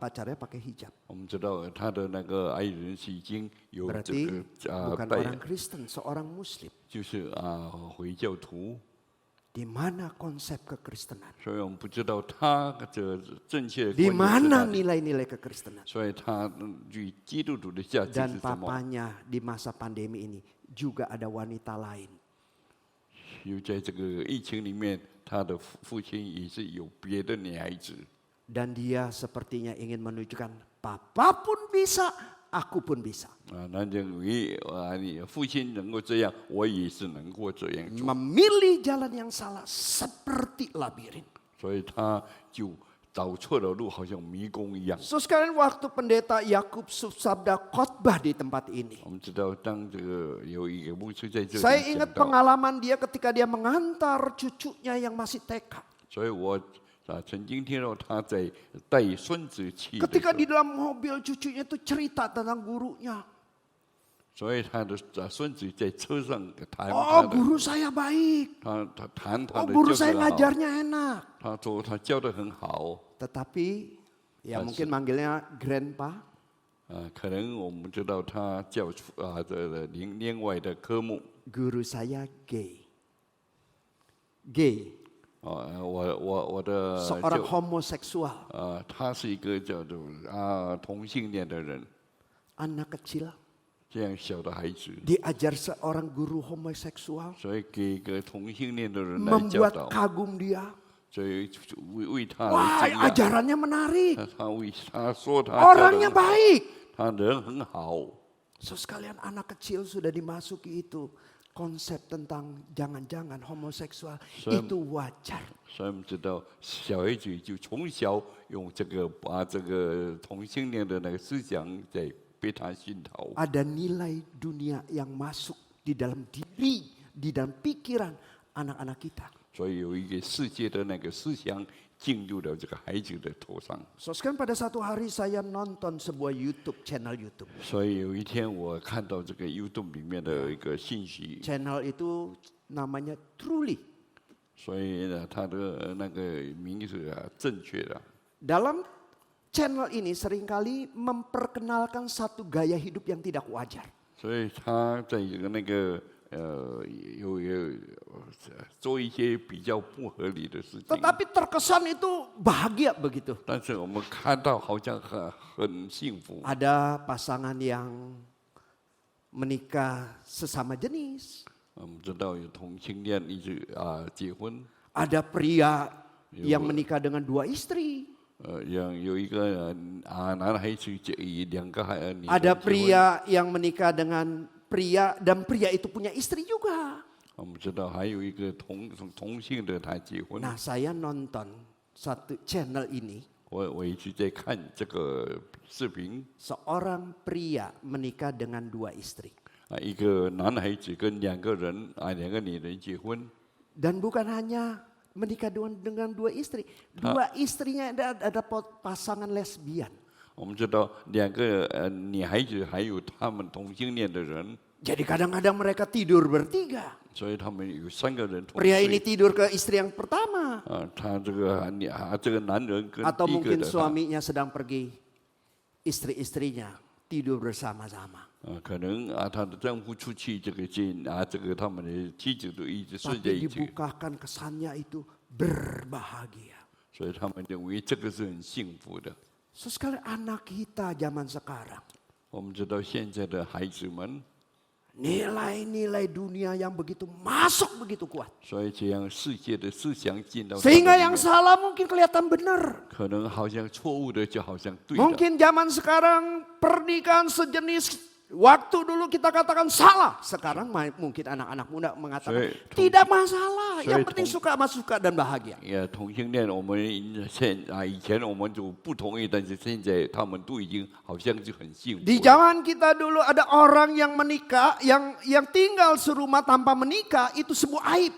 Pacarnya pakai hijab. 我们知道他的那个爱人是已经有这 Berarti 个 bukan 带 orang Kristen, seorang Muslim. 就是回教徒， Di mana konsep kekristenan? 所以我们不知道他这正确的 Di 观念是 mana 哪里， nilai-nilai kekristenan? 所以他与基督徒的价值 Dan 是什么？ papanya di masa pandemi ini juga ada wanita lain. 又在这个疫情里面，他的父亲也是有别的女孩子， Dan dia sepertinya ingin menunjukkan, papa pun bisa, aku pun bisa. 那认为你父亲能够这样，我也是能够这样做， Memilih jalan yang salah seperti labirin. 所以他就走错了路，好像迷宫一样。 So sekarang waktu pendeta Yakub Subsabda khotbah di tempat ini. 我们知道，当这个有一个牧师在这 Saya 里 ingat 讲到， pengalaman dia ketika dia mengantar cucunya yang masih TK. 所以我曾经听到他在带孙子去的时 Ketika 候 di dalam mobil cucunya itu cerita tentang gurunya. 所以他的孙子在车上谈 Oh 他的， guru saya baik. 他谈他 Oh 的 guru 教 saya 得好， ngajarnya enak. 他说他教得很好。 Tetapi ya Mas- mungkin manggilnya grandpa. 可能我们知道他教的另外的科目。 Guru saya gay. Gay. 我的 Seorang homoseksual. 他是一个叫做同性恋的人， Anak kecil 这样小的孩子， diajar seorang guru homoseksual. 所以给一个同性恋的人来教 Membuat 导， kagum dia. 所以为他 Wah 来惊讶。 ajarannya menarik. 他为他说他 Orangnya 教得很好 baik. 他人很好。 So sekalian anak kecil sudah dimasuki itu. Konsep tentang jangan-jangan homoseksual itu wajar. 所以我们知道，小孩子就从小用这个把这个同性恋的那个思想在被他熏陶。 Ada nilai dunia yang masuk di dalam diri, di dalam pikiran anak-anak kita. 所以有一个世界的那个思想进入了这个孩子的头上。 So sekarang pada satu hari saya nonton sebuah channel YouTube. 所以有一天我看到这个 YouTube 里面的一个信息， Channel itu namanya Truly. 所以呢，他的那个名字正确的。 Dalam channel ini seringkali memperkenalkan satu gaya hidup yang tidak wajar. 所以他在那个做一些比较不合理的事情。 Tetapi terkesan itu bahagia begitu. 但是我们看到好像很幸福。 Ada pasangan yang menikah sesama jenis. 我们知道有同性恋一直结婚， Ada pria yang menikah dengan 2 istri. 有一个男孩子2个女的 Ada 结婚。 pria yang menikah dengan pria dan pria itu punya istri juga. 我们知道还有一个同性的他结婚。 Nah, saya nonton satu channel ini, 我一直在看这个视频， seorang pria menikah dengan 2 istri. 一个男孩子跟2个女人结婚。 Dan bukan hanya menikah dengan 2 istri, 2 istrinya ada pasangan lesbian. 我们知道2个女孩子还有他们同性恋的人， Jadi kadang-kadang mereka tidur bertiga. 所以他们有3个人同 Pria ini 睡。 tidur ke istri yang pertama. 他这个男人跟 Atau 第一个 mungkin 的他， suaminya sedang pergi, istri-istrinya tidur bersama-sama. 可能她的丈夫出去这个他们的妻子都一直睡在 Tapi 一起， dibukakan kesannya itu berbahagia. 所以他们认为这个是很幸福的。 Sesekali anak kita zaman sekarang, 我们知道现在的孩子们， nilai-nilai dunia yang begitu masuk begitu kuat. 所以这样世界的思想进到他们 Sehingga 里 yang 面 salah mungkin kelihatan benar. 可能好像错误的就好像对的。 Mungkin zaman sekarang pernikahan sejenis waktu dulu kita katakan salah. Sekarang mungkin anak-anak muda mengatakan tidak masalah. Yang penting suka sama suka dan bahagia. 同性恋，我们以前我们就不同意，但是现在他们都已经好像就很幸福。 Di zaman kita dulu ada orang yang menikah, yang tinggal serumah tanpa menikah itu sebuah aib.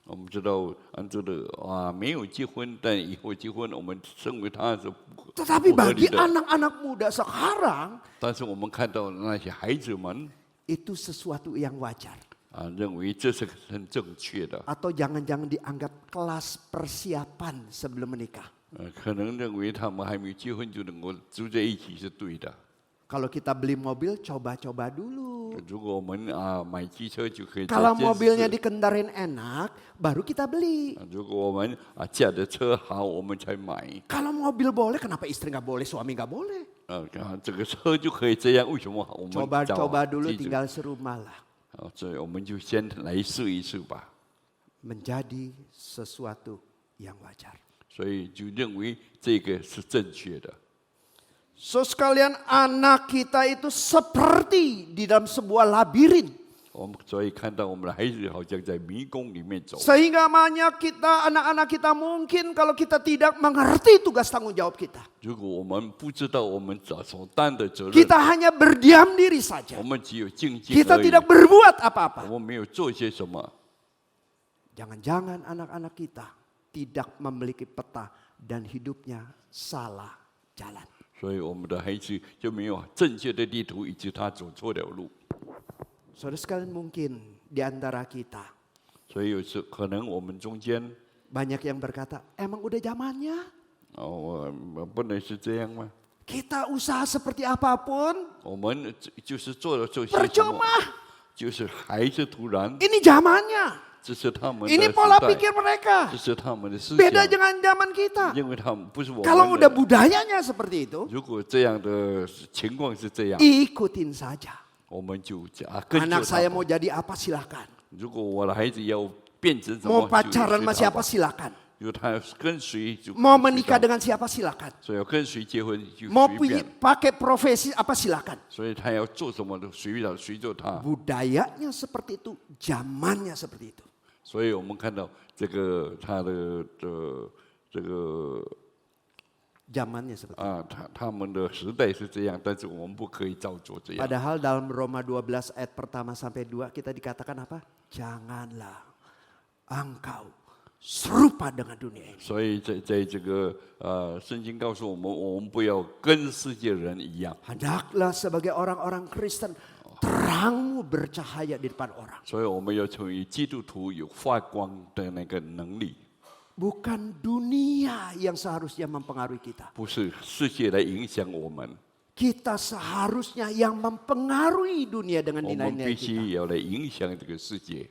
我们知道，这个没有结婚，但以后结婚，我们认为他是 Tetapi 不合理 bagi 的。 anak-anak muda sekarang 但是我们看到那些孩子们 itu sesuatu yang wajar. 认为这是很正确的， Atau jangan-jangan dianggap kelas persiapan sebelum menikah. 可能认为他们还没有结婚就能够住在一起是对的。 Kalau kita beli mobil, coba-coba dulu. 如果我们买机车就可以。 Kalau mobilnya dikendarain enak, baru kita beli. 如果我们驾的车好，我们才买。 Kalau mobil boleh, kenapa istri nggak boleh, suami nggak boleh? 这个车就可以这样，为什么我们找 Coba-coba dulu 记住 tinggal serumah lah. 所以我们就先来试一试吧。 Menjadi sesuatu yang wajar. 所以就认为这个是正确的。 So sekalian anak kita itu seperti di dalam sebuah labirin. 我们所以看到我们的孩子好像在迷宫里面走。 Sehingga banyak kita, anak-anak kita mungkin kalau kita tidak mengerti tugas tanggung jawab kita. 如果我们不知道我们所担的责任， Kita hanya berdiam diri saja. 我们只有静静 Kita 而已， tidak berbuat apa-apa. 我们没有做些什么。 Jangan-jangan anak-anak kita tidak memiliki peta dan hidupnya salah jalan. 所以我们的孩子就没有正确的地图，以及他走错了路。 Saudara sekalian mungkin di antara kita 所以有时可能我们中间， banyak yang berkata, emang udah zamannya? 不能是这样吗？ Kita usaha seperti apapun, 我们就是做了这些什么， percuma. 就是还是突然， Ini zamannya. 这是他们的 Ini 时 pola 代， pikir mereka. 这是他们的思 Beda 想， dengan zaman kita. 因为他们不是我 Kalau 们 udah 的。 budayanya seperti itu, 如果这样的情况是这样， ikutin saja. 我们就跟 Anak 着 saya 他 mau 们。 jadi apa silakan. 如果我的孩子要变成什 Mau 么，就 pacaran sama 随他 siapa 吧。 silakan. 如果他跟谁就 Mau 随 menikah 他 dengan siapa silakan. 所以要跟谁结婚就 Mau 随便， pakai profesi apa silakan. 所以他要做什么都随着他。 Budayanya seperti itu, zamannya seperti itu. 所以我们看到这个他的这个 Zamannya seperti itu. 他们的时代是这样，但是我们不可以照做这样。 Padahal dalam Roma 12 ayat pertama sampai 2 kita dikatakan apa? Janganlah engkau serupa dengan dunia ini. 所以在这个圣经告诉我们，我们不要跟世界人一样。 Hendaklah sebagai orang-orang Kristen terangmu bercahaya di depan orang. 所以我们要成为基督徒，有发光的那个能力， Bukan dunia yang seharusnya mempengaruhi kita. 不是世界来影响我们， Kita seharusnya yang mempengaruhi dunia dengan 我们 nilai-nilai 必 kita. 须要来影响这个世界。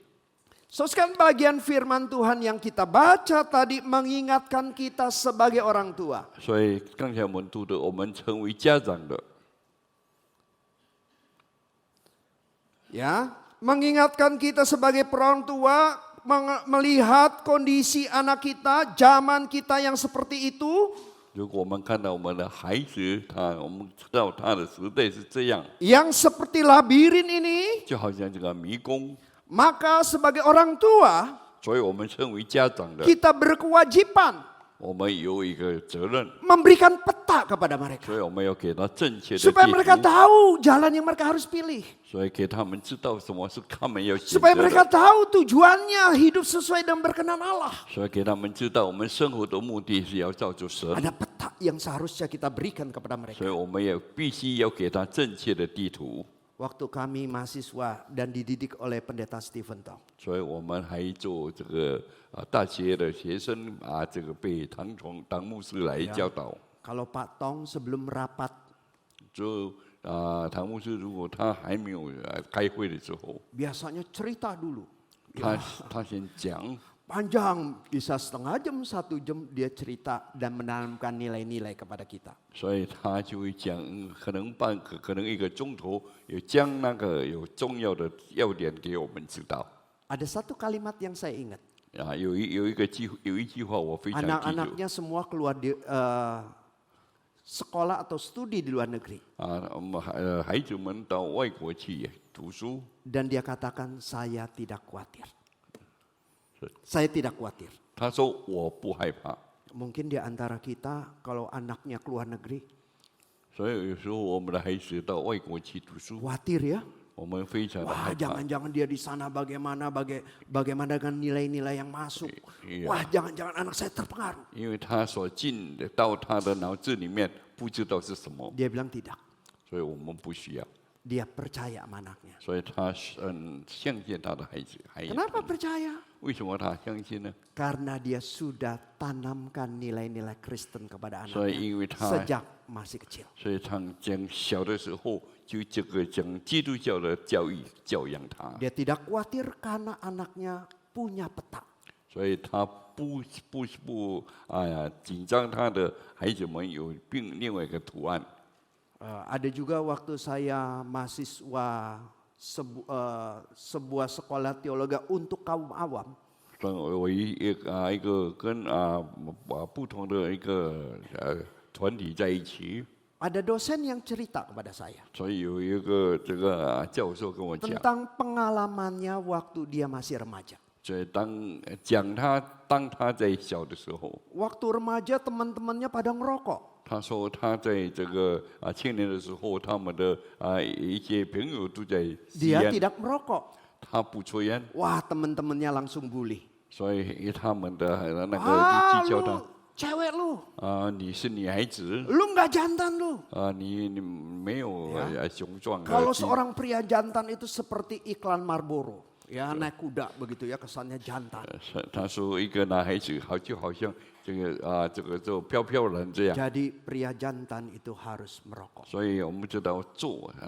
Sekarang bagian firman Tuhan yang kita baca tadi mengingatkan kita sebagai orang tua. 所以刚才我们读的，我们成为家长的， Ya, mengingatkan kita sebagai orang tua melihat kondisi anak kita, zaman kita yang seperti itu, 如果我们看到我们的孩子，我们知道他的时代是这样， yang seperti labirin ini, 就好像这个迷宫。 maka sebagai orang tua 所以我们成为家长的， kita berkewajiban 我们有一个责任， memberikan peta kepada mereka 所以我们要给他正确的 supaya 地 mereka 图， tahu jalan yang mereka harus pilih, 所以给他们知道什么是他们要选 supaya 择 mereka 的， tahu tujuannya hidup sesuai dan berkenan Allah. 所以给他们知道我们生活的目的是要造就神， Ada peta yang seharusnya kita berikan kepada 所 mereka. 以我们也必须要给他正确的地图。 Waktu kami mahasiswa dan dididik oleh pendeta Stephen Tong, 所以我们还做这个大学的学生这个被唐牧师来教导。 kalau Pak Tong sebelum rapat 就唐牧师如果他还没有开会的时候， biasanya cerita dulu. 他先讲， Panjang, bisa setengah jam, 1 jam dia cerita dan menanamkan nilai-nilai kepada kita. 所以他就会讲，可能1个钟头，有将那个有重要的要点给我们知道。 Ada satu kalimat yang saya ingat. 有一句话我非常记住， Anak-anaknya semua keluar di sekolah atau studi di luar negeri. 孩子们到外国去读书， Dan dia katakan, saya tidak khawatir. Saya tidak khawatir. 他说我不害怕。 Mungkin di antara kita kalau anaknya keluar negeri, 所以有时候我们的孩子到外国去读书， khawatir ya. 我们非常的 Wah, 害怕。 jangan-jangan dia di sana bagaimana dengan nilai-nilai yang masuk. Iya. Wah, jangan-jangan anak saya terpengaruh. 因为他所进的到他的脑子里面不知道是什么， Dia bilang tidak. 所以我们不需要。 Dia percaya sama anaknya. 所以他相信他的孩子。 Kenapa percaya? 为什么他相信呢？ Karena dia sudah tanamkan nilai-nilai Kristen kepada 所以 anaknya 因为他， sejak masih kecil. 所以他讲小的时候就这个讲基督教的教育教养他， Dia tidak khawatir karena anaknya punya peta. 所以他不紧张他的孩子们有另外一个图案。 Ada juga waktu saya mahasiswa sebuah sekolah teologi untuk kaum awam. 我一个跟不同的一个团体在一起， Ada dosen yang cerita kepada saya 所以有一个这个教授跟我讲， tentang pengalamannya waktu dia masih remaja. 所以当他在小的时候， Waktu remaja teman-temannya pada ngerokok. 他说他在这个青年的时候，他们的一些朋友都在吸 Dia 烟， tidak merokok. 他不抽烟， Wah, teman-temannya langsung bully. 所以他们的那个 Ah, 就讥笑 lu 他 cewek lu, 你是女孩子 lu nggak jantan lu. 你没有雄壮的 Kalau 肌 seorang pria jantan itu seperti iklan Marlboro, ya naik kuda begitu ya, kesannya jantan. 他说一个男孩子就好像这个就飘飘然这样， Jadi pria jantan itu harus merokok. 所以我们知道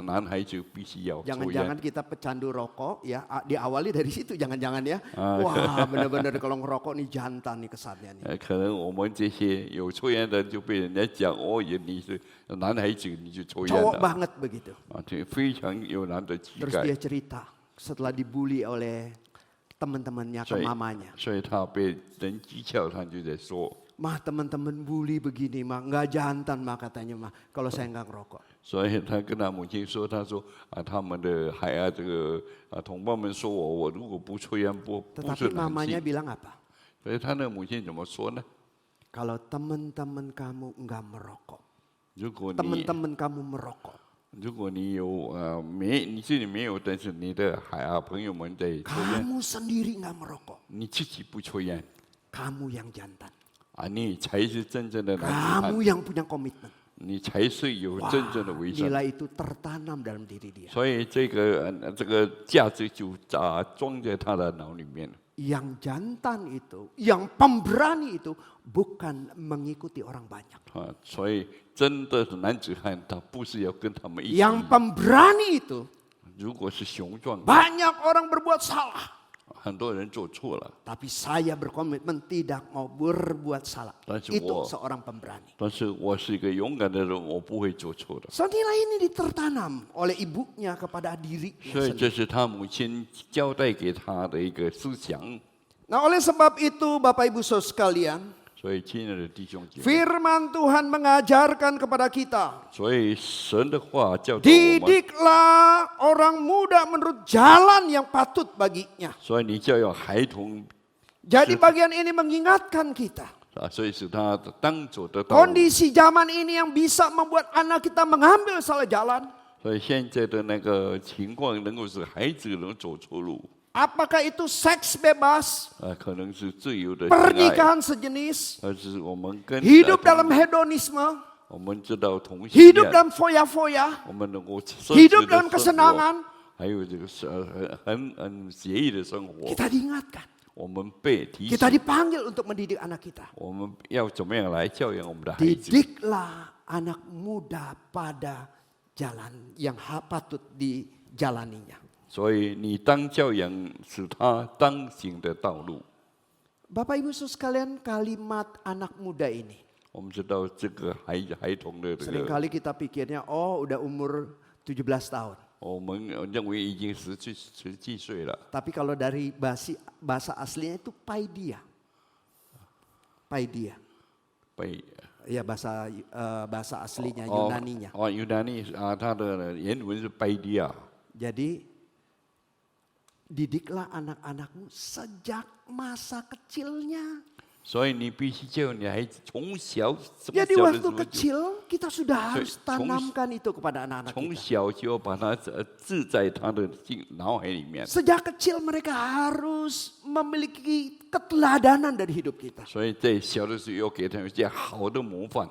男孩子必须要抽 Jangan-jangan 烟。 kita pecandu rokok ya, diawali dari situ jangan-jangan ya. Wah, benar-benar kalau ngerokok nih jantan nih kesannya nih. 可能我们这些有抽烟的就被人家讲哦，你是男孩子你就抽烟 Cowok 了 banget begitu. 这非常有男的气 Terus 概 dia，cerita setelah dibully oleh teman-temannya ke 所以 mamanya. 所以他被人讥笑，他就在说， Mah teman-teman bully begini mah, nggak jantan mah katanya mah. Kalau saya nggak ngerokok. 所以他跟他母亲说，他说他们的这个同伴们说我如果不抽烟不是 Tetapi 男 mamanya 性， bilang apa? 所以他的母亲怎么说呢？ Kalau teman-teman kamu nggak merokok, 如果你 teman-teman kamu merokok, 如果你有你自己没有，但是你的朋友们在抽烟， kamu sendiri nggak merokok, 你自己不抽烟 kamu yang jantan, 你才是真正的男子汉， kamu yang punya komitmen. 你才是有真正的为善。 Nilai itu tertanam dalam diri dia. 所以这个价值就装在他的脑里面。yang jantan itu, yang pemberani itu bukan mengikuti orang banyak. 啊，所以真的是男子汉，他不是要跟他们一起。 Yang pemberani itu 如果是雄壮的， banyak orang berbuat salah. 很多人做错了， Tapi saya berkomitmen tidak mau berbuat salah. Tapi Itu gua- seorang pemberani. 但是我是一个勇敢的人，我不会做错的。 So nilai ini ditertanam oleh ibunya kepada dirinya 所以 sendiri. 这是他母亲交代给他的一个思想。 Nah oleh sebab itu Bapak Ibu Saudara sekalian, 所以亲爱的弟兄姐妹， firman Tuhan mengajarkan kepada kita, 所以神的话教导我们， didiklah orang muda menurut jalan yang patut baginya. 所以你教养孩童 Jadi bagian ini mengingatkan kita, 啊，所以使他当走的道路。 kondisi zaman ini yang bisa membuat anak kita mengambil salah jalan. 所以现在的那个情况，能够使孩子能走错路， Apakah itu seks bebas, 可能是自由的性爱， pernikahan sejenis, 而是我们跟 hidup dalam hedonisme, 我们知道同性 hidup 恋， dalam foya-foya, 我们能够奢侈 hidup 的 dalam 生活， kesenangan. 还有这个是很写意的生活， Kita diingatkan, 我们被提 kita 醒， dipanggil untuk mendidik anak kita. 我们要怎么样来教养我们的孩子。 Didiklah anak muda pada jalan yang patut dijalaninya. 所以你当教养使他当行的道路。 Bapak Ibu Saudara sekalian, kalimat anak muda ini 我们知道这个孩童的这个， seringkali kita pikirnya, oh udah umur 17 tahun. 我们认为已经17岁了。 Tapi kalau dari bahasa aslinya itu paidia. Paidia. 被 Ya bahasa aslinya Yunaninya. Yunani 啊，它的原文是拜迪亚。 Jadi didiklah anak-anakmu sejak masa kecilnya. 所以你必须教你孩子从小，这么 Jadi 小的 waktu 时候就 kecil kita sudah harus从- tanamkan itu kepada anak-anak 从 kita. 小就要把它置在他的脑海里面。 Sejak kecil mereka harus memiliki keteladanan dari hidup kita. 所以在小的时候要给他们一些好的模范。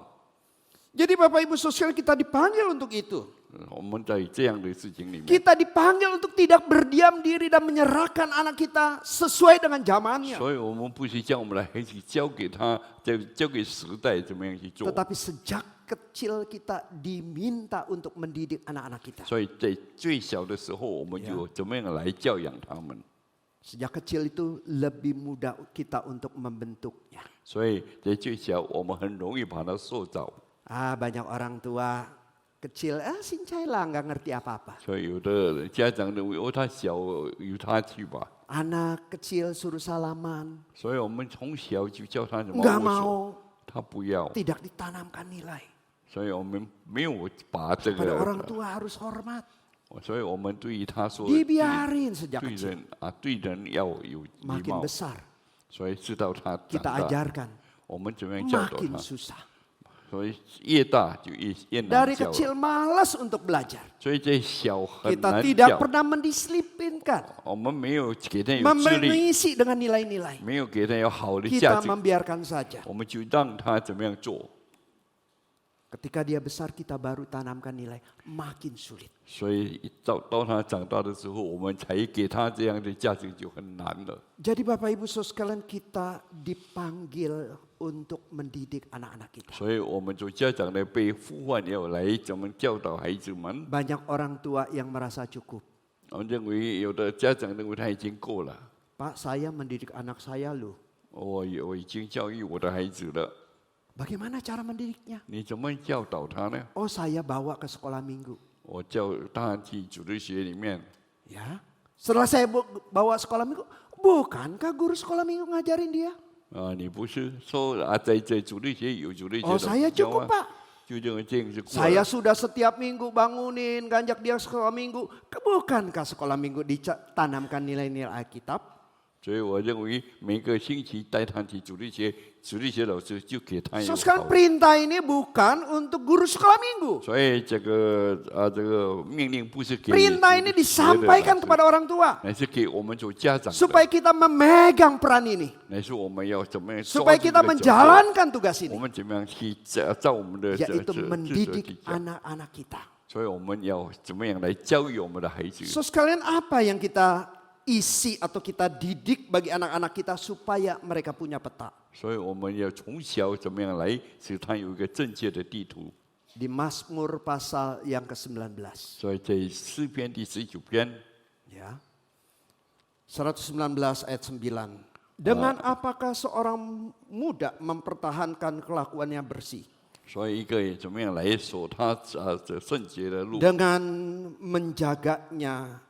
Jadi Bapak Ibu sosial kita dipanggil untuk itu. 我们在这样的事情里面， Kita dipanggil untuk tidak berdiam diri dan menyerahkan anak kita sesuai dengan zamannya. 所以我们不是将我们的孩子交给他，交给时代怎么样去做。 Tetapi sejak kecil kita diminta untuk mendidik anak-anak kita. 所以在最小的时候，我们就怎么样来教养他们。 Sejak kecil itu lebih mudah kita untuk membentuknya. 所以在最小，我们很容易把它塑造。 Banyak orang tua kecil, sincai lah, nggak ngerti apa-apa. 所以有的家长认为哦，他小，由他去吧。 Anak kecil suruh salaman, 所以我们从小就教他怎么 nggak 握手， mau, 他不要。 tidak ditanamkan nilai. 所以我们没有把这 Pada 个， orang tua harus hormat. 所以我们对于他说， Dibiarin sejak 对 kecil. 人要有礼 Makin 貌， besar 所以知道他长 kita 大， ajarkan, 我们怎么样教导 makin 他。 susah. 所以越大就越难 Dari 教了。 kecil malas untuk belajar. 所以在小很 Kita 难 tidak 教， pernah mendisiplinkan, 我们没有给他有智力， mengisi dengan nilai-nilai. 没有给他有好的价 Kita 值， membiarkan saja. 我们就让他怎么样做。 Ketika dia besar kita baru tanamkan nilai, makin sulit. 所以到他长大的时候，我们才给他这样的价值就很难了。 Jadi Bapak Ibu Saudara sekalian, kita dipanggil untuk mendidik anak-anak kita. 所以我们做家长的被呼唤要来怎么教导孩子们。 Banyak orang tua yang merasa cukup. 我认为有的家长认为他已经够了， Pak, saya mendidik anak saya loh. 我已经教育我的孩子了， Bagaimana cara mendidiknya? 你怎么教导他呢？ Oh, saya bawa ke sekolah minggu. 我叫他去主日学里面， Ya. Setelah saya bawa sekolah minggu, bukankah guru sekolah minggu ngajarin dia? 你不是说在主日学有主日学 Oh, 的 saya 教 cukup 吗？ Pak. 就这样就过 Saya 了。 sudah setiap minggu bangunin, ngajak dia sekolah minggu. Bukankah sekolah minggu ditanamkan nilai-nilai Alkitab? 所以我认为每个星期带他去主日学，主日学老师就给他有 So sekarang 好。 perintah ini bukan untuk guru sekolah minggu. 所以这个命令不是给 Perintah ini 主日学的 disampaikan 老师 kepada orang tua. 乃是给我们做家长的， Supaya kita memegang peran ini. 乃是我们要怎么样抓 Supaya 住这 kita 个角色， menjalankan tugas 我 ini. 们怎么样去照我们的职 Yaitu 责去 mendidik 教， anak-anak kita. 所以我们要怎么样来教育我们的孩子？ So sekalian apa yang kita isi atau kita didik bagi anak-anak kita supaya mereka punya peta. 所以我们要从小怎么样来使他有一个正确的地图。 Di Mazmur pasal yang ke-19. 所以在诗篇第19篇， Ya. 119 ayat 9. Dengan apakah seorang muda mempertahankan kelakuannya bersih? 所以一个怎么样来守他这圣洁的路， Dengan menjaganya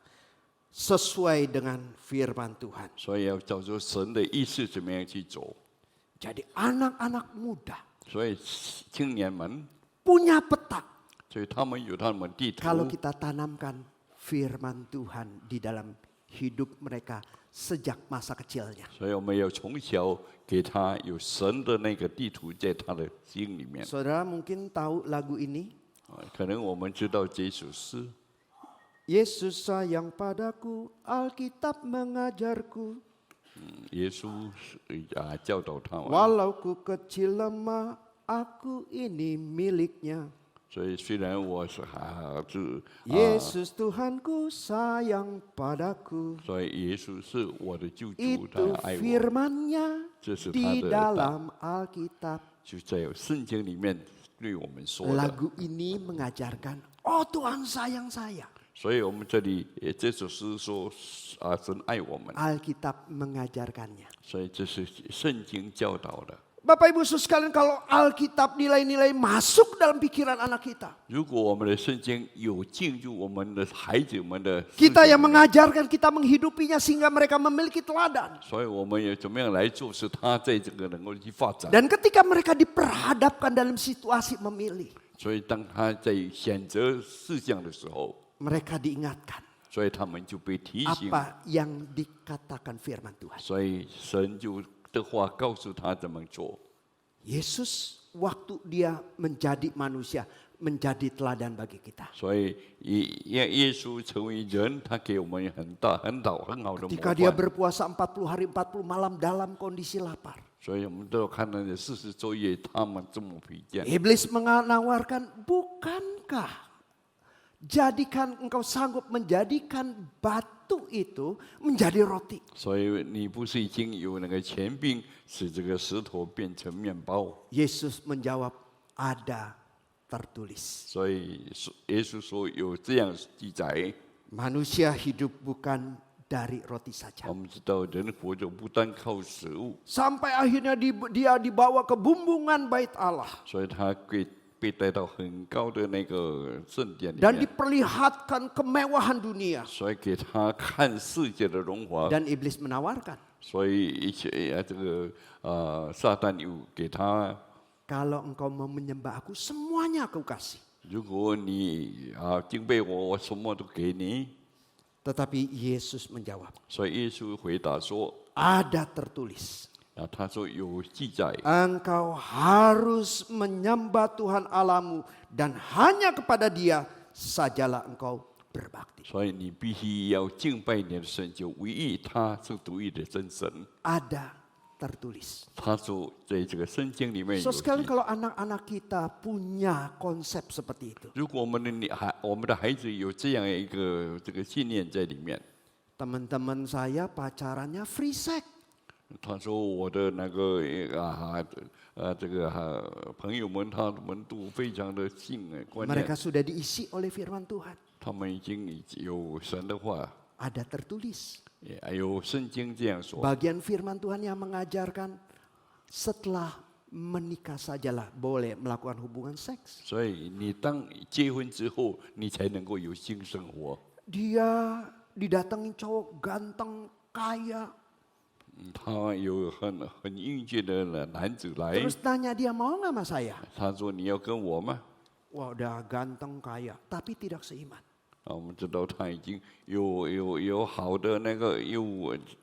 sesuai dengan firman Tuhan. 所以要照着神的意思怎么样去走。 Jadi anak-anak muda 所以青年们， punya peta 所以他们有他们地图。 kalau kita tanamkan firman Tuhan di dalam hidup mereka sejak masa kecilnya. 所以我们要从小给他有神的那个地图在他的心里面。 Saudara mungkin tahu lagu ini. 可能我们知道这首诗， Yesus sayang padaku, Alkitab mengajarku. 耶稣教导他们。 Walau ku kecil lemah, aku ini miliknya. 所以虽然我是孩子， Yesus Tuhanku sayang padaku. 所以耶稣是我的救主， Itu 他爱我， firman-Nya 这是他 di 的 dalam Alkitab. 就在圣经里面对我们说的。 Lagu ini mengajarkan, oh Tuhan sayang saya. 所以我们这里这首诗说神爱我们， Alkitab mengajarkannya. 所以这是圣经教导的。 Bapak Ibu Saudara sekalian, kalau Alkitab nilai-nilai masuk dalam pikiran anak kita. 如果我们的圣经有进入我们的孩子们的思 Kita 想 yang 里面， mengajarkan, kita menghidupinya sehingga mereka memiliki teladan. 所以我们也怎么样来做，使他在这个能够去发展。 Dan ketika mereka diperhadapkan dalam situasi memilih, 所以当他在选择事项的时候， mereka diingatkan 所以他们就被提醒， apa yang dikatakan firman Tuhan. 所以神就的话告诉他怎么做。 Yesus waktu dia menjadi manusia, menjadi teladan bagi kita. 所以耶稣成为人，他给我们很好的模 Ketika dia 范。 berpuasa 40 hari 40 malam dalam kondisi lapar. 所以我们都看到40昼夜，他们这么疲倦。 Iblis menawarkan, bukankah engkau sanggup menjadikan batu itu menjadi roti? 所以你不是已经有那个权柄，使这个石头变成面包？ Yesus menjawab, ada tertulis. 所以耶稣说有这样记载。 Manusia hidup bukan dari roti 我 saja. 们知道人活着不单靠食物， Sampai akhirnya dia dibawa ke bumbungan bait Allah. 所以他被带到很高的那个圣殿里 Dan 面， diperlihatkan kemewahan dunia. 所以给他看世界的荣华。 Dan iblis menawarkan, 所以这个撒旦又给他， kalau engkau mau menyembah aku, semuanya aku kasih. 如果你敬拜我，我什么都给你。 Tetapi Yesus menjawab, 所以耶稣回答说， ada tertulis. 他说有记载， Engkau harus menyembah Tuhan Allahmu dan hanya kepada Dia sajalah engkau berbakti. 所以你必须要敬拜你的神，就唯一他是独一的真神。 Ada tertulis. 他说在这个圣经里面有 So 记 sekali kalau anak-anak kita punya konsep seperti itu. 如果我们的孩子有这样一个这个信念在里面， Teman-teman saya pacarannya free sex. 他说我的那个这个朋友们，他们都非常的信观念 Mereka，sudah diisi oleh firman Tuhan. 他们已经有神的话， Ada tertulis. 也有圣经这样说。 Bagian firman Tuhan yang mengajarkan setelah menikah sajalah boleh melakukan hubungan seks. 所以你当结婚之后，你才能够有性生活。 Dia didatengin cowok ganteng, kaya. 他有很英俊的男子来， Terus tanya dia mau nggak sama saya? 他说你要跟我吗？ Wah udah ganteng, kaya, tapi tidak seiman. 我们知道他已经有好的那个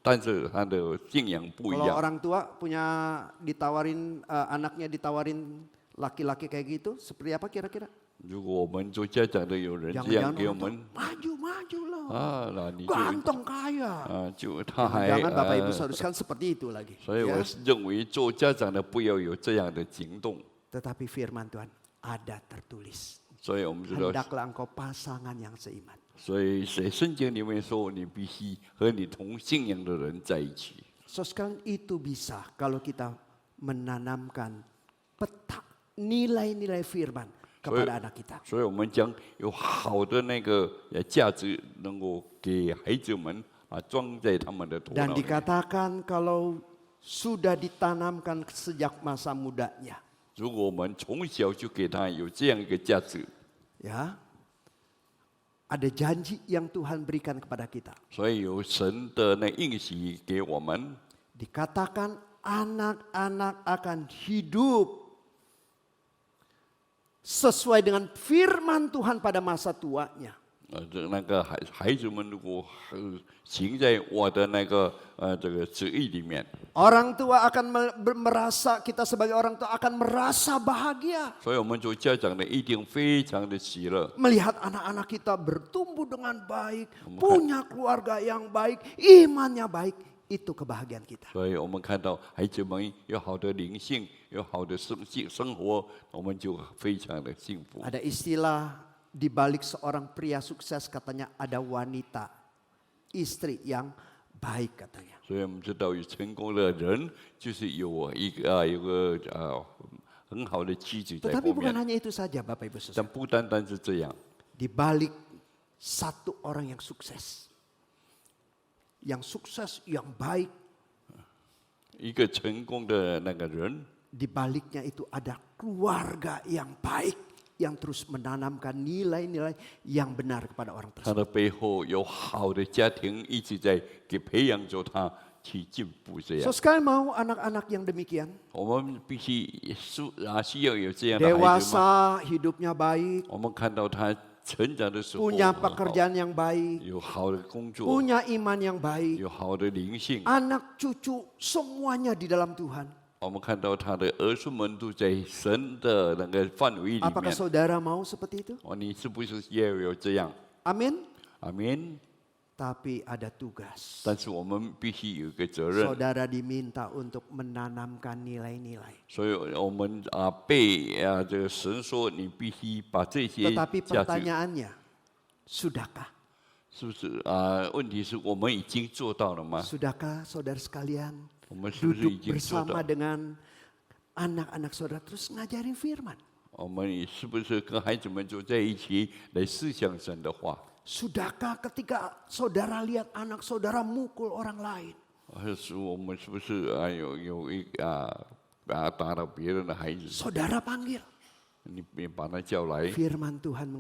但是他的信仰不一 Kalau 样。 orang tua punya ditawarin anaknya ditawarin laki-laki kayak gitu, seperti apa kira-kira? 如果我们做家长的有人这样 Jangan-jangan 给我 orang 们 tua, maju loh, 那你就 ganteng kaya. 他还 Jangan Bapak Ibu seharuskan seperti itu lagi. 所以我 Ya. 认为做家长的不要有这样的行动。 Tetapi firman Tuhan ada tertulis. 所以我们知道 Hendaklah engkau pasangan yang seiman. 所以在圣经里面说，你必须和你同信仰的人在一起。 So sekalian itu bisa kalau kita menanamkan peta nilai-nilai firman kepada anak kita. 所以我们将有好的那个价值，能够给孩子们装在他们的头脑 Dan 里。 dikatakan kalau sudah ditanamkan sejak masa mudanya, 如果我们从小就给他有这样一个价值， ya, ada janji yang Tuhan berikan kepada kita. 所以有神的那应许给我们， Dikatakan anak-anak akan hidup sesuai dengan firman Tuhan pada masa tuanya. 那个孩子们如果行在我的那个这个旨意里面， Orang tua akan merasa, kita sebagai orang tua akan merasa bahagia 所以我们做家长的一定非常的喜乐。 melihat anak-anak kita bertumbuh dengan baik, punya keluarga yang baik, imannya baik. Itu kebahagiaan kita. 所以我们看到孩子们有好的灵性，有好的生活，我们就非常的幸福。 Ada istilah di balik seorang pria sukses katanya ada wanita, istri yang baik katanya. 所以我们知道，有成功的人就是有一个很好的妻子在 Tetapi 后 bukan 面， hanya itu saja Bapak Ibu Saudara. 但不单单是这样， Di balik satu orang yang sukses, yang baik, 一个成功的那个人， di baliknya itu ada keluarga yang baik yang terus menanamkan nilai-nilai yang benar kepada orang 他 tersebut. 的背后有好的家庭一直在给培养着他去进步。这 So 样， sekali mau anak-anak yang demikian, 我们必须需要有这样的孩子们。 dewasa, hidupnya baik, 我们看到他成长的时候， punya pekerjaan yang baik, 有好的工作， punya iman yang baik, 有好的灵性。 anak cucu semuanya di dalam Tuhan. 我们看到他的儿孙们都在神的那个范围里 Apakah 面。 saudara mau seperti itu? 你是不是也有这样？ Amin. 阿明。 Tapi ada tugas. 但是我们必须有一个责任， Saudara diminta untuk menanamkan nilai-nilai. 所以我们被这个神说，你必须把这些 Tetapi 价值， pertanyaannya, sudahkah? 是不是问题是我们已经做到了吗？ Sudahkah saudara sekalian 我们是不是已 duduk 经做 bersama 到？ dengan anak-anak saudara terus ngajarin firman? 我们是不是跟孩子们坐在一起来思想神的话？ Sudahkah ketika saudara lihat anak saudara mukul orang lain? 还是我们是不是有一打到别人的孩子， Saudara panggil. 你把他叫来？ Firman Tuhan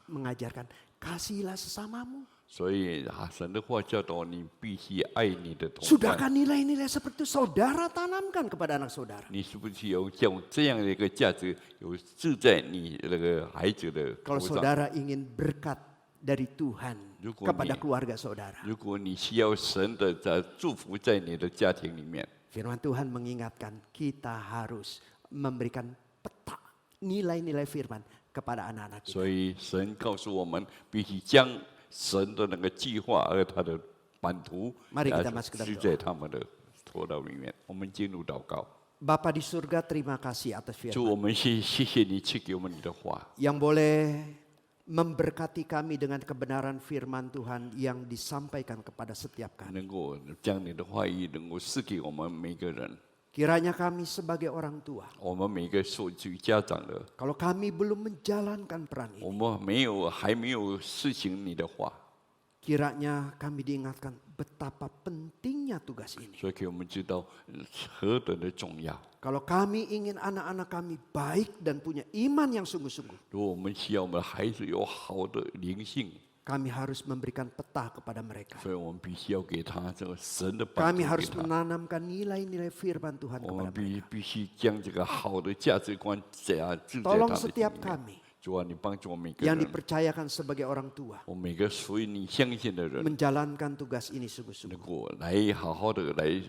mengajarkan, kasihilah sesamamu. 所以神的话教导你必须爱你的同伴。 Sudahkah nilai-nilai seperti itu saudara tanamkan kepada anak saudara? 你是不是有像这样的一个价值，有置在你那个孩子的 Kalau 头上？ saudara ingin berkat dari Tuhan Cukup kepada nih. keluarga saudara. 如果你需要神的祝福在你的家庭里面， Firman Tuhan mengingatkan kita harus memberikan peta nilai-nilai firman kepada anak-anak kita. 所以神告诉我们，必须将神的那个计划和他的版图 Mari kita masuk ke dalam 置在他们的头脑里面。我们进入祷告， Bapa di surga, terima kasih atas 主， firman 我们谢谢你赐给我们你的话， yang boleh memberkati kami dengan kebenaran firman Tuhan yang disampaikan kepada setiap kami. 能够将你的话语能够赐给我们每个人。 Kiranya kami sebagai orang tua, 我们每个做家长的， kalau kami belum menjalankan peran 我 ini, 们还没有实行你的话， kiranya kami diingatkan betapa pentingnya tugas ini. 所以给我们知道何等的重要。 Kalau kami ingin anak-anak kami baik dan punya iman yang sungguh-sungguh, 如果我们需要我们的孩子有好的灵性， kami harus memberikan peta kepada mereka. 所以我们必须要给他这个神的版 Kami 图 harus 给他。 menanamkan nilai-nilai firman Tuhan 我 kepada 们 mereka. 必须将这个好的价值观置在 Tolong 他的心 setiap 里面。 kami 主啊，你帮助我们每个 yang 人， dipercayakan sebagai orang tua 我们每个属于你相信的人， menjalankan tugas ini sungguh-sungguh. 能够来好好的来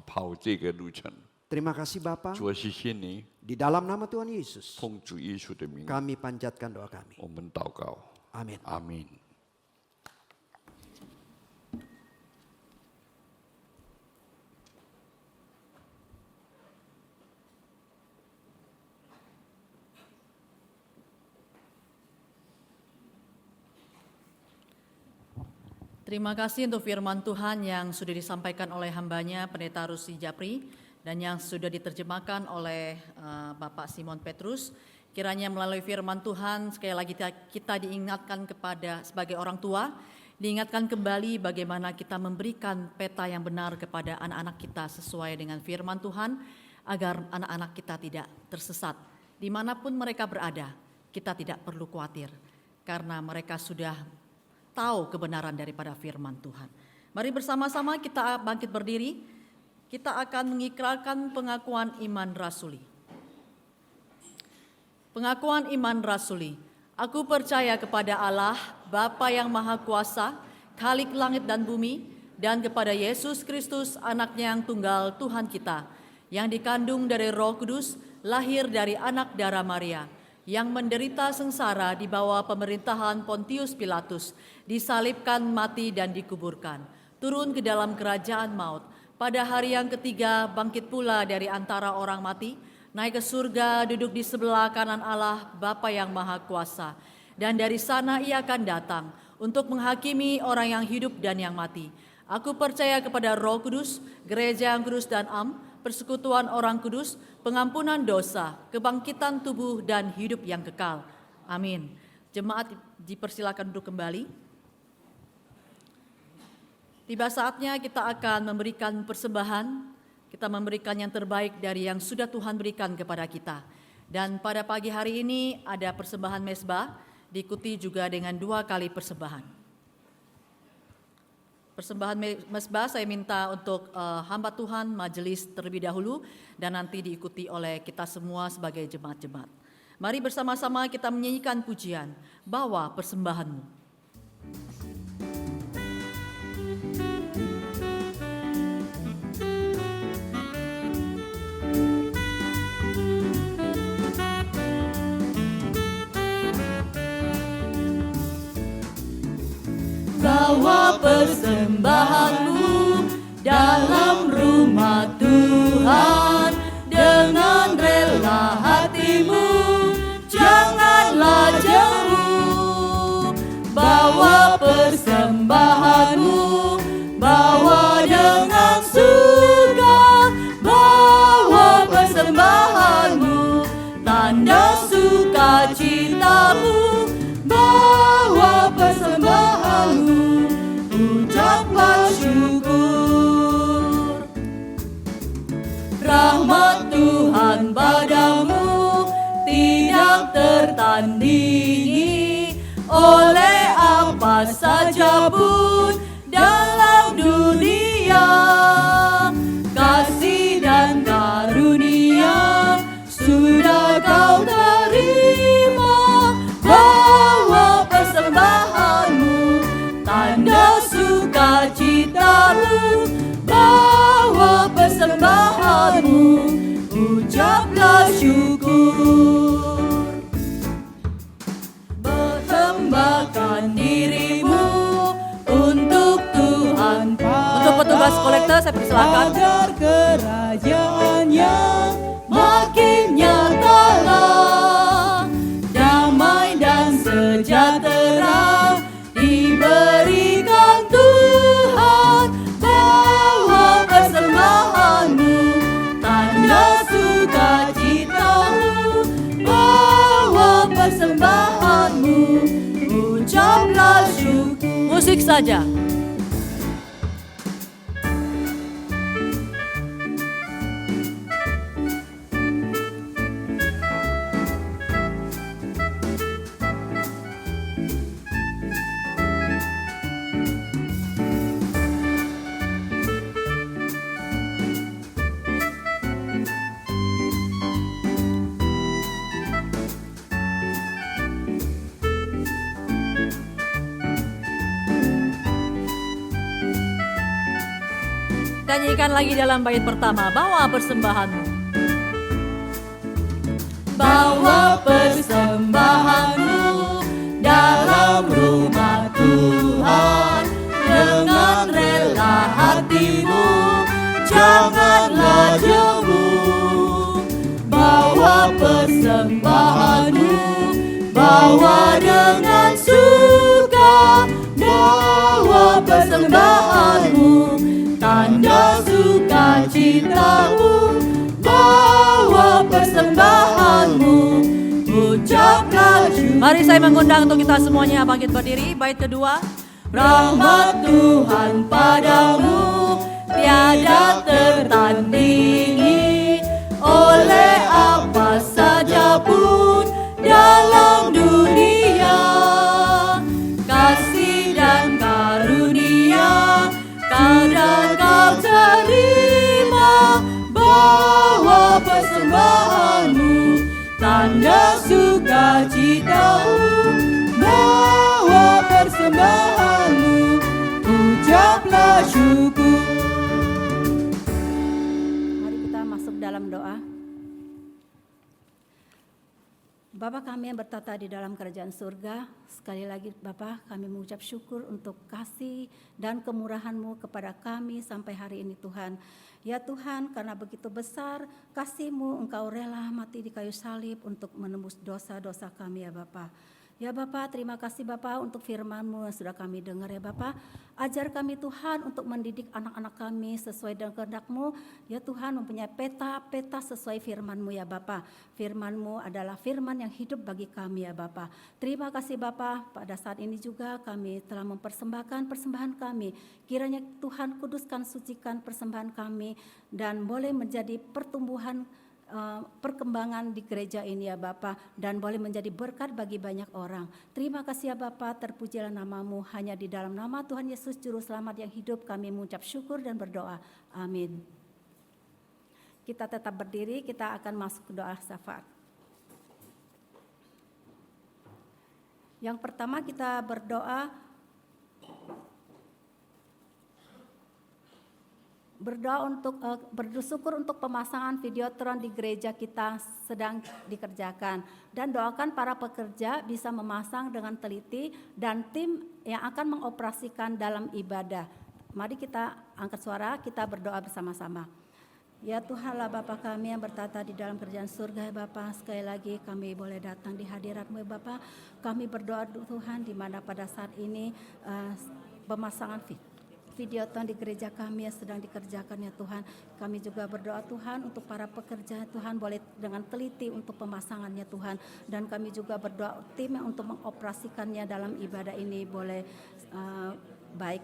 跑这个路程。 Terima kasih Bapa. 主啊，谢谢你， Di dalam nama Tuhan Yesus, 奉主耶稣的名， kami panjatkan doa kami. 我们祷告， Amin. 阿门。Terima kasih untuk firman Tuhan yang sudah disampaikan oleh hambanya Pendeta Rusi Japri dan yang sudah diterjemahkan oleh Bapak Simon Petrus. Kiranya melalui firman Tuhan sekali lagi kita diingatkan kepada sebagai orang tua, diingatkan kembali bagaimana kita memberikan peta yang benar kepada anak-anak kita sesuai dengan firman Tuhan, agar anak-anak kita tidak tersesat. Dimanapun mereka berada, kita tidak perlu khawatir karena mereka sudah tahu kebenaran daripada firman Tuhan. Mari bersama-sama kita bangkit berdiri, kita akan mengikrarkan pengakuan iman rasuli. Pengakuan iman rasuli. Aku percaya kepada Allah, Bapa yang Maha Kuasa, Khalik langit dan bumi, dan kepada Yesus Kristus, anaknya yang tunggal Tuhan kita, yang dikandung dari Roh Kudus, lahir dari anak darah Maria, yang menderita sengsara di bawah pemerintahan Pontius Pilatus, disalibkan, mati dan dikuburkan, turun ke dalam kerajaan maut, pada hari yang ketiga bangkit pula dari antara orang mati, naik ke surga, duduk di sebelah kanan Allah Bapa yang Maha Kuasa, dan dari sana ia akan datang untuk menghakimi orang yang hidup dan yang mati. Aku percaya kepada Roh Kudus, gereja yang kudus dan am, persekutuan orang kudus, pengampunan dosa, kebangkitan tubuh dan hidup yang kekal. Amin. Jemaat dipersilakan duduk kembali. Tiba saatnya kita akan memberikan persembahan, kita memberikan yang terbaik dari yang sudah Tuhan berikan kepada kita. Dan pada pagi hari ini ada persembahan mezbah, diikuti juga dengan 2 kali persembahan. Persembahan mezbah saya minta untuk hamba Tuhan majelis terlebih dahulu dan nanti diikuti oleh kita semua sebagai jemaat-jemaat. Mari bersama-sama kita menyanyikan pujian, bawa persembahanmu. Bawa persembahanmu dalam rumah Tuhan dengan rela hatimu, janganlah jauh. Bawa persembahanmu, bawa dengan suka, bawa persembahanmu, tanda sukacitamu, bawa persembahanmu, ucaplah syukur. Rahmat Tuhan padamu tidak tertandingi oleh apa saja pun dalam dunia. Kasih dan karunia sudah kau terima, bawa persembahanmu, tanda sukacitamu, bawa persembahanmu, ucaplah syukur. Persembahkan dirimu untuk Tuhan, Untuk petugas kolektor saya persilakan. agar kerajaannya makin nyatalah, damai dan sejahtera diberikan Tuhan. Bawa persembahanmu, tanda sukacitamu, bawa persembahanmu, ucaplah syukur. Musik saja. Kita nyanyikan lagi dalam bait pertama, bawa persembahanmu. Bawa persembahanmu dalam rumah Tuhan dengan rela hatimu, janganlah jauh. Bawa persembahanmu, bawa dengan suka, bawa persembahanmu, tanda sukacitamu, bawa persembahanmu, ucaplah syukur. Mari saya mengundang untuk kita semuanya bangkit berdiri. Bait kedua. Rahmat Tuhan padamu tiada tertandingi, oleh apa saja pun dalam dunia. Kasih dan karunia kau dan kau terima, bawa persembahanmu, tanda sukacitamu, bawa persembahanmu, ucaplah syukur. Mari kita masuk dalam doa. Bapa kami yang bertata di dalam kerajaan surga, sekali lagi Bapa kami mengucap syukur untuk kasih dan kemurahan-Mu kepada kami sampai hari ini Tuhan. Ya Tuhan, karena begitu besar kasih-Mu, Engkau rela mati di kayu salib untuk menembus dosa-dosa kami ya Bapa. Ya Bapa, terima kasih Bapa untuk firman-Mu yang sudah kami dengar ya Bapa. Ajar kami Tuhan untuk mendidik anak-anak kami sesuai dengan kehendak-Mu. Ya Tuhan, mempunyai peta-peta sesuai firman-Mu ya Bapa. Firman-Mu adalah firman yang hidup bagi kami ya Bapa. Terima kasih Bapa, pada saat ini juga kami telah mempersembahkan persembahan kami. Kiranya Tuhan kuduskan, sucikan persembahan kami dan boleh menjadi pertumbuhan perkembangan di gereja ini ya Bapa, dan boleh menjadi berkat bagi banyak orang. Terima kasih ya Bapa, terpujilah nama-Mu, hanya di dalam nama Tuhan Yesus Juru Selamat yang hidup kami mengucap syukur dan berdoa. Amin. Kita tetap berdiri, kita akan masuk ke doa syafaat. Yang pertama kita berdoa untuk bersyukur untuk pemasangan videotron di gereja kita sedang dikerjakan, dan doakan para pekerja bisa memasang dengan teliti dan tim yang akan mengoperasikan dalam ibadah. Mari kita angkat suara, kita berdoa bersama-sama. Ya Tuhanlah Bapa kami yang bertata di dalam kerajaan surga ya Bapa, sekali lagi kami boleh datang di hadirat-Mu ya Bapa. Kami berdoa Tuhan di mana pada saat ini pemasangan videotron di gereja kami yang sedang dikerjakan ya Tuhan. Kami juga berdoa Tuhan untuk para pekerja Tuhan boleh dengan teliti untuk pemasangannya Tuhan. Dan kami juga berdoa tim yang untuk mengoperasikannya dalam ibadah ini boleh baik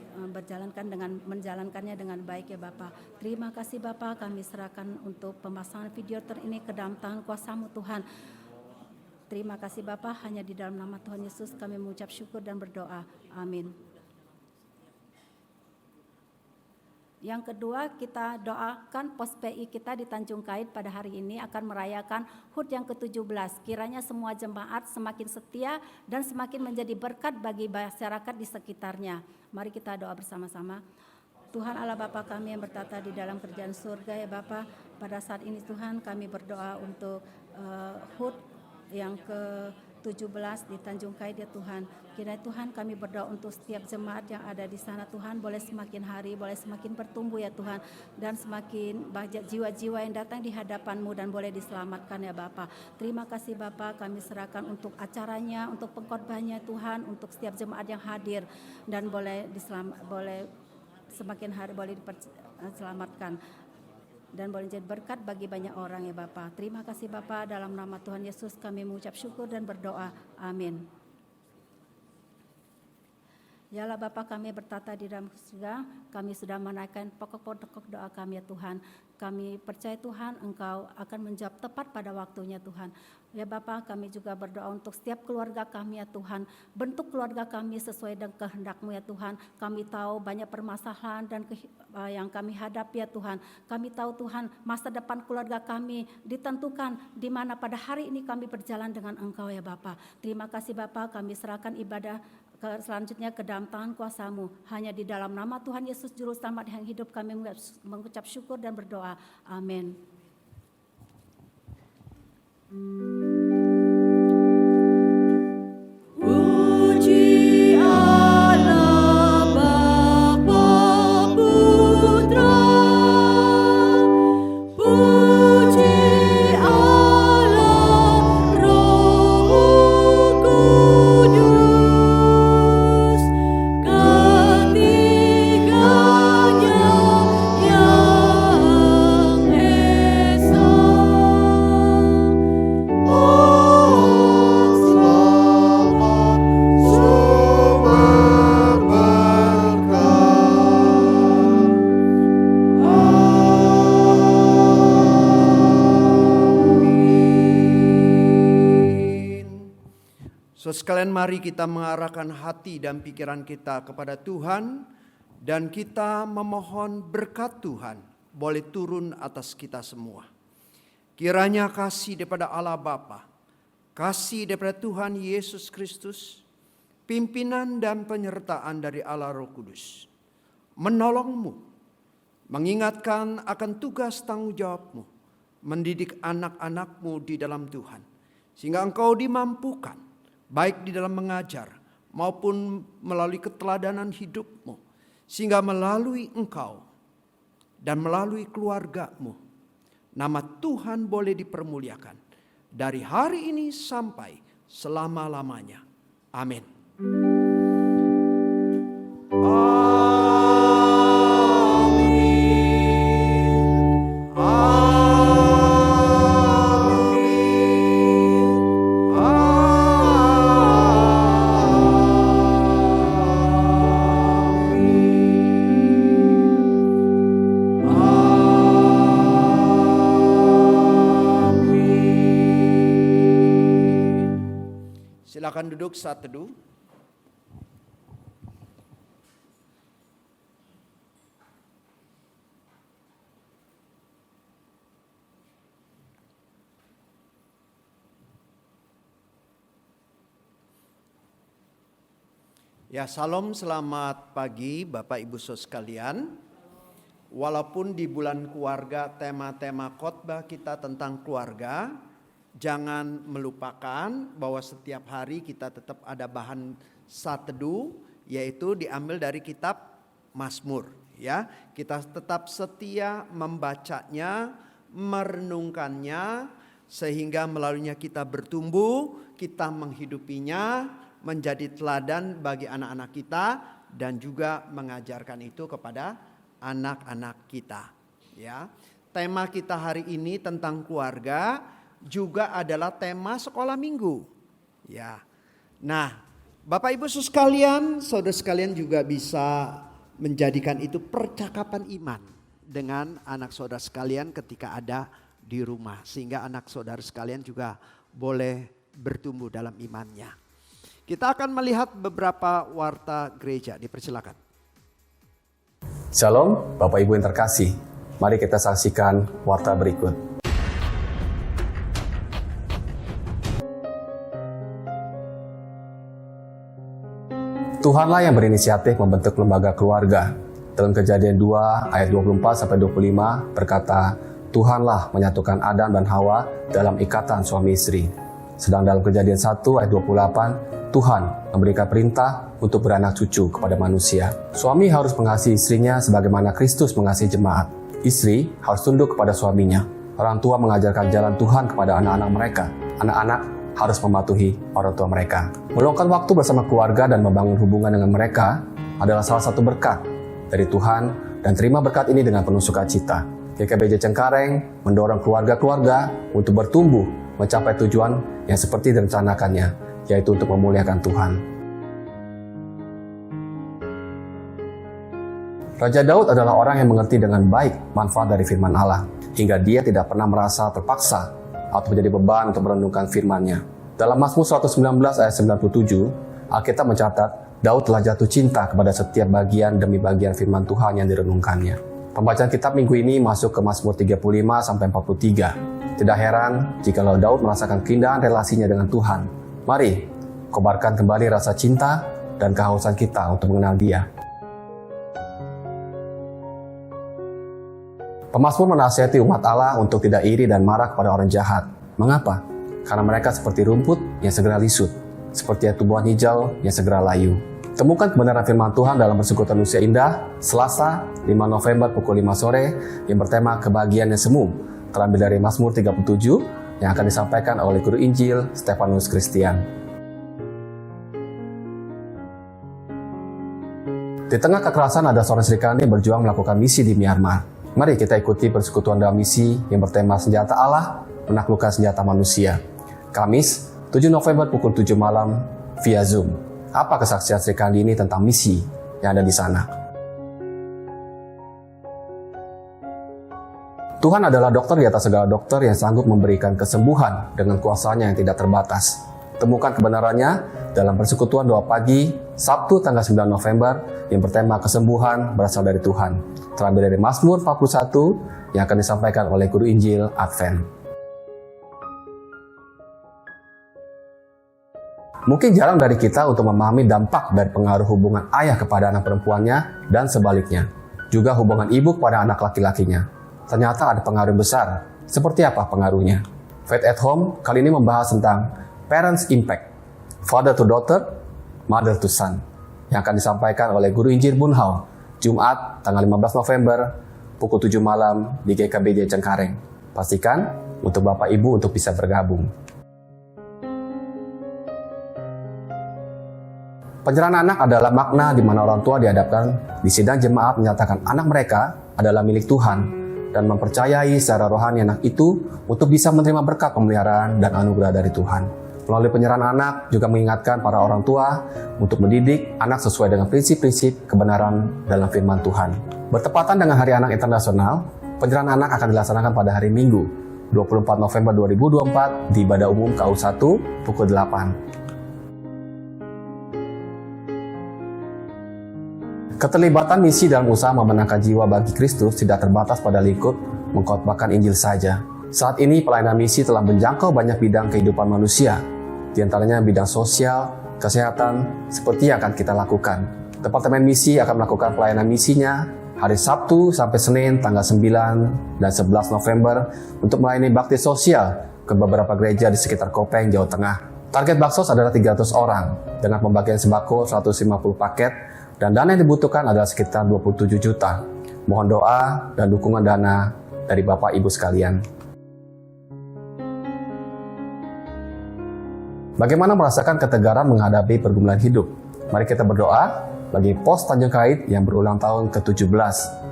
menjalankannya dengan baik ya Bapa. Terima kasih Bapa, kami serahkan untuk pemasangan videotron ini ke dalam tangan kuasa-Mu Tuhan. Terima kasih Bapa, hanya di dalam nama Tuhan Yesus kami mengucap syukur dan berdoa. Amin. Yang kedua, kita doakan pos PI kita di Tanjung Kait pada hari ini akan merayakan HUT yang ke-17. Kiranya semua jemaat semakin setia dan semakin menjadi berkat bagi masyarakat di sekitarnya. Mari kita doa bersama-sama. Tuhan Allah Bapa kami yang bertata di dalam kerajaan surga ya Bapa, pada saat ini Tuhan kami berdoa untuk HUT yang ke-17 di Tanjung Kait ya Tuhan. Kiranya Tuhan kami berdoa untuk setiap jemaat yang ada di sana Tuhan boleh semakin hari, boleh semakin bertumbuh ya Tuhan, dan semakin banyak jiwa-jiwa yang datang di hadapan-Mu dan boleh diselamatkan ya Bapa. Terima kasih Bapa, kami serahkan untuk acaranya, untuk pengkhotbahnya Tuhan, untuk setiap jemaat yang hadir dan boleh semakin hari boleh diselamatkan dan boleh jadi berkat bagi banyak orang ya Bapa. Terima kasih Bapa, dalam nama Tuhan Yesus kami mengucap syukur dan berdoa. Amin. Yalah Bapa kami bertata di dalam surga, kami sudah menaikkan pokok-pokok doa kami ya Tuhan. Kami percaya Tuhan Engkau akan menjawab tepat pada waktunya Tuhan. Ya Bapa, kami juga berdoa untuk setiap keluarga kami ya Tuhan. Bentuk keluarga kami sesuai dengan kehendak-Mu ya Tuhan. Kami tahu banyak permasalahan dan yang kami hadapi ya Tuhan. Kami tahu Tuhan masa depan keluarga kami ditentukan di mana pada hari ini kami berjalan dengan Engkau ya Bapa. Terima kasih Bapa, kami serahkan ibadah selanjutnya ke dalam tangan kuasa-Mu. Hanya di dalam nama Tuhan Yesus Juru Selamat yang hidup kami mengucap syukur dan berdoa. Amin. Puji Allah Bapa Putra, puji Allah Roh Kudus. So sekalian mari kita mengarahkan hati dan pikiran kita kepada Tuhan dan kita memohon berkat Tuhan boleh turun atas kita semua. Kiranya kasih daripada Allah Bapa, kasih daripada Tuhan Yesus Kristus, pimpinan dan penyertaan dari Allah Roh Kudus menolongmu, mengingatkan akan tugas tanggung jawabmu, mendidik anak-anakmu di dalam Tuhan, sehingga engkau dimampukan baik di dalam mengajar maupun melalui keteladanan hidupmu, sehingga melalui engkau dan melalui keluargamu, nama Tuhan boleh dipermuliakan dari hari ini sampai selama-lamanya. Amin. Silakan duduk saat teduh. Ya, salam, selamat pagi Bapak Ibu Saudara sekalian. Walaupun di bulan keluarga tema-tema khotbah kita tentang keluarga, jangan melupakan bahwa setiap hari kita tetap ada bahan saat teduh, yaitu diambil dari kitab Mazmur. Ya, kita tetap setia membacanya, merenungkannya, sehingga melaluinya kita bertumbuh, kita menghidupinya, menjadi teladan bagi anak-anak kita, dan juga mengajarkan itu kepada anak-anak kita. Ya, tema kita hari ini tentang keluarga juga adalah tema sekolah minggu. Ya. Nah, Bapak Ibu sekalian, saudara sekalian juga bisa menjadikan itu percakapan iman dengan anak saudara sekalian ketika ada di rumah, sehingga anak saudara sekalian juga boleh bertumbuh dalam imannya. Kita akan melihat beberapa warta gereja, dipersilakan. Shalom, Bapak Ibu yang terkasih. Mari kita saksikan warta berikut. Tuhanlah yang berinisiatif membentuk lembaga keluarga. Dalam Kejadian 2 ayat 24-25 berkata, Tuhanlah menyatukan Adam dan Hawa dalam ikatan suami istri. Sedang dalam Kejadian 1 ayat 28, Tuhan memberikan perintah untuk beranak cucu kepada manusia. Suami harus mengasihi istrinya sebagaimana Kristus mengasihi jemaat. Istri harus tunduk kepada suaminya. Orang tua mengajarkan jalan Tuhan kepada anak-anak mereka. Anak-anak harus mematuhi orang tua mereka. Meluangkan waktu bersama keluarga dan membangun hubungan dengan mereka adalah salah satu berkat dari Tuhan, dan terima berkat ini dengan penuh sukacita. GKBJ Cengkareng mendorong keluarga-keluarga untuk bertumbuh mencapai tujuan yang seperti direncanakannya, yaitu untuk memuliakan Tuhan. Raja Daud adalah orang yang mengerti dengan baik manfaat dari firman Allah, hingga dia tidak pernah merasa terpaksa atau menjadi beban untuk merenungkan firman-Nya. Dalam Mazmur 119 ayat 97, Alkitab mencatat, Daud telah jatuh cinta kepada setiap bagian demi bagian firman Tuhan yang direnungkannya. Pembacaan kitab minggu ini masuk ke Mazmur 35-43. Tidak heran jikalau Daud merasakan keindahan relasinya dengan Tuhan. Mari, kobarkan kembali rasa cinta dan kehausan kita untuk mengenal Dia. Pemazmur menasihati umat Allah untuk tidak iri dan marah kepada orang jahat. Mengapa? Karena mereka seperti rumput yang segera lisut, seperti tumbuhan hijau yang segera layu. Temukan kebenaran firman Tuhan dalam Persekutuan Usia Indah, Selasa 5 November pukul 5 sore yang bertema kebahagiaan yang semu, terambil dari Mazmur 37 yang akan disampaikan oleh Guru Injil Stefanus Christian. Di tengah kekerasan ada seorang Sri Kandi yang berjuang melakukan misi di Myanmar. Mari kita ikuti persekutuan dalam misi yang bertema senjata Allah menaklukkan senjata manusia. Kamis 7 November pukul 7 malam via Zoom. Apa kesaksian Sri Kandi ini tentang misi yang ada di sana? Tuhan adalah dokter di atas segala dokter yang sanggup memberikan kesembuhan dengan kuasanya yang tidak terbatas. Temukan kebenarannya dalam persekutuan doa pagi Sabtu tanggal 9 November yang bertema kesembuhan berasal dari Tuhan. Terambil dari Mazmur 41 yang akan disampaikan oleh Guru Injil Advent. Mungkin jarang dari kita untuk memahami dampak dari pengaruh hubungan ayah kepada anak perempuannya dan sebaliknya. Juga hubungan ibu kepada anak laki-lakinya. Ternyata ada pengaruh besar. Seperti apa pengaruhnya? Faith at Home kali ini membahas tentang Parents Impact, Father to Daughter, Mother to Son, yang akan disampaikan oleh Guru Injil Bunhau, Jumat tanggal 15 November, pukul 7 malam di GKBJ Cengkareng. Pastikan untuk Bapak Ibu untuk bisa bergabung. Penyerahan anak adalah makna di mana orang tua dihadapkan di sidang jemaat menyatakan anak mereka adalah milik Tuhan dan mempercayai secara rohani anak itu untuk bisa menerima berkat pemeliharaan dan anugerah dari Tuhan. Melalui penyerahan anak juga mengingatkan para orang tua untuk mendidik anak sesuai dengan prinsip-prinsip kebenaran dalam firman Tuhan. Bertepatan dengan Hari Anak Internasional, penyerahan anak akan dilaksanakan pada hari Minggu, 24 November 2024 di Ibadah Umum KU1 pukul 8. Keterlibatan misi dalam usaha memenangkan jiwa bagi Kristus tidak terbatas pada lingkup mengkhotbahkan Injil saja. Saat ini pelayanan misi telah menjangkau banyak bidang kehidupan manusia, di antaranya bidang sosial, kesehatan, seperti yang akan kita lakukan. Departemen Misi akan melakukan pelayanan misinya hari Sabtu sampai Senin tanggal 9 dan 11 November untuk melayani bakti sosial ke beberapa gereja di sekitar Kopeng, Jawa Tengah. Target Baksos adalah 300 orang dengan pembagian sembako 150 paket dan dana yang dibutuhkan adalah sekitar 27 juta. Mohon doa dan dukungan dana dari Bapak Ibu sekalian. Bagaimana merasakan ketegaran menghadapi pergumulan hidup? Mari kita berdoa bagi Pos Tanjung Kait yang berulang tahun ke-17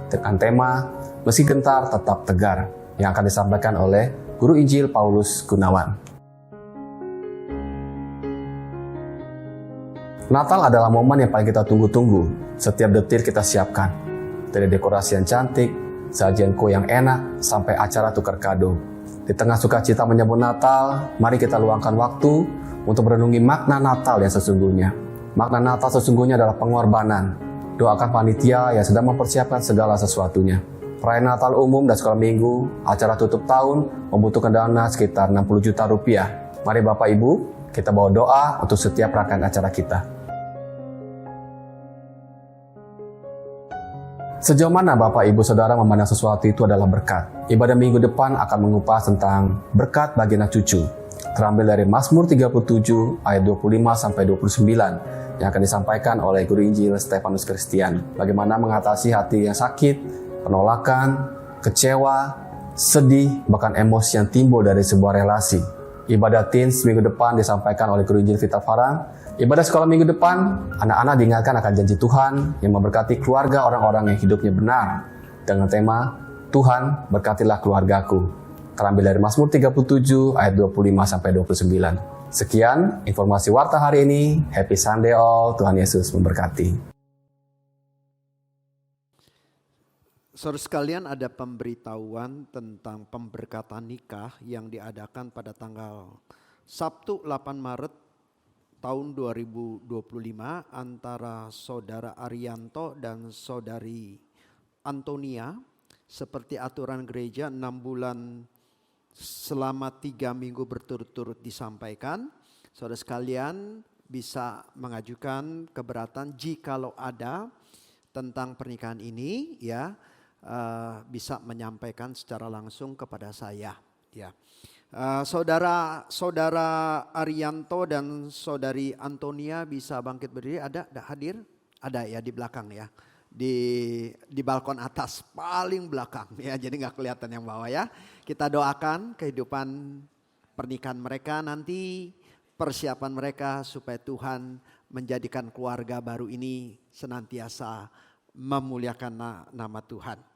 dengan tema Meski Gentar Tetap Tegar yang akan disampaikan oleh Guru Injil Paulus Gunawan. Natal adalah momen yang paling kita tunggu-tunggu. Setiap detik kita siapkan. Dari dekorasi yang cantik, sajian kue yang enak, sampai acara tukar kado. Di tengah sukacita menyambut Natal, mari kita luangkan waktu untuk merenungi makna Natal yang sesungguhnya. Makna Natal sesungguhnya adalah pengorbanan. Doakan panitia yang sedang mempersiapkan segala sesuatunya. Perayaan Natal umum dan sekolah minggu, acara tutup tahun membutuhkan dana sekitar 60 juta rupiah. Mari Bapak Ibu, kita bawa doa untuk setiap rangkaian acara kita. Sejauh mana Bapak Ibu Saudara memandang sesuatu itu adalah berkat? Ibadah minggu depan akan mengupas tentang berkat bagi anak cucu. Terambil dari Mazmur 37 ayat 25-29 yang akan disampaikan oleh Guru Injil Stefanus Kristian. Bagaimana mengatasi hati yang sakit, penolakan, kecewa, sedih, bahkan emosi yang timbul dari sebuah relasi. Ibadah teens minggu depan disampaikan oleh Guru Injil Vita Farang. Ibadah sekolah minggu depan, anak-anak diingatkan akan janji Tuhan yang memberkati keluarga orang-orang yang hidupnya benar dengan tema Tuhan berkatilah keluargaku. Terambil dari Mazmur 37 ayat 25-29. Sekian informasi Warta hari ini. Happy Sunday all. Tuhan Yesus memberkati. Saudara sekalian, ada pemberitahuan tentang pemberkatan nikah yang diadakan pada tanggal Sabtu 8 Maret tahun 2025 antara Saudara Arianto dan Saudari Antonia. Seperti aturan gereja 6 bulan selama 3 minggu berturut-turut disampaikan. Saudara sekalian bisa mengajukan keberatan jikalau ada tentang pernikahan ini, ya. Bisa menyampaikan secara langsung kepada saya, ya. Saudara Arianto dan Saudari Antonia bisa bangkit berdiri. Ada hadir? Ada ya di belakang ya. Di balkon atas paling belakang ya, jadi nggak kelihatan yang bawah ya. Kita doakan kehidupan pernikahan mereka nanti, persiapan mereka supaya Tuhan menjadikan keluarga baru ini senantiasa memuliakan nama Tuhan.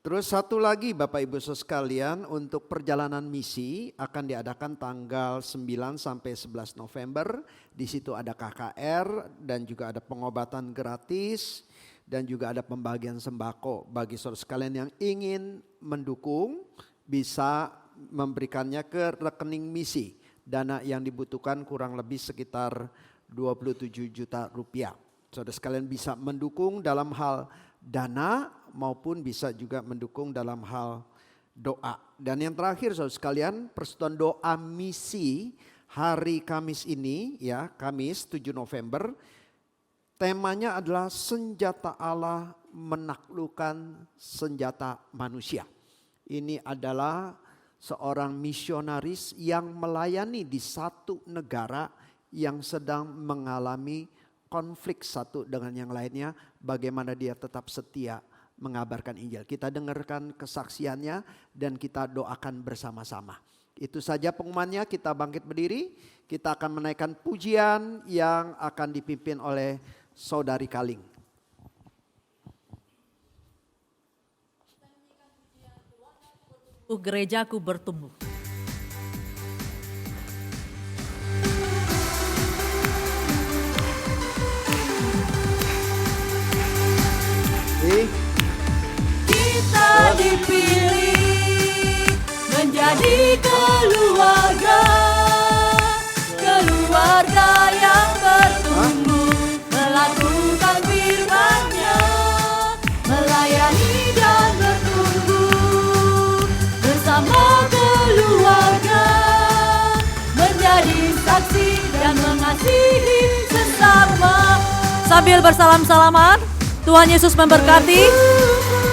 Terus satu lagi Bapak Ibu Saudara sekalian, untuk perjalanan misi akan diadakan tanggal 9 sampai 11 November. Di situ ada KKR dan juga ada pengobatan gratis dan juga ada pembagian sembako bagi saudara sekalian yang ingin mendukung, bisa memberikannya ke rekening misi Dana yang dibutuhkan kurang lebih sekitar 27 juta rupiah. Saudara sekalian bisa mendukung dalam hal dana maupun bisa juga mendukung dalam hal doa. Dan yang terakhir saudara sekalian, persekutuan doa misi hari Kamis ini ya, Kamis 7 November. Temanya adalah senjata Allah menaklukkan senjata manusia. Ini adalah seorang misionaris yang melayani di satu negara yang sedang mengalami konflik satu dengan yang lainnya. Bagaimana dia tetap setia mengabarkan Injil. Kita dengarkan kesaksiannya dan kita doakan bersama-sama. Itu saja pengumumannya, kita bangkit berdiri. Kita akan menaikkan pujian yang akan dipimpin oleh Saudari Kaling. Gerejaku bertumbuh. Kita dipilih menjadi keluarga, keluarga yang bertumbuh, melakukan firman-Nya, melayani dan bertumbuh bersama keluarga, menjadi saksi dan mengasihi sesama. Sambil bersalam-salaman, Tuhan Yesus memberkati.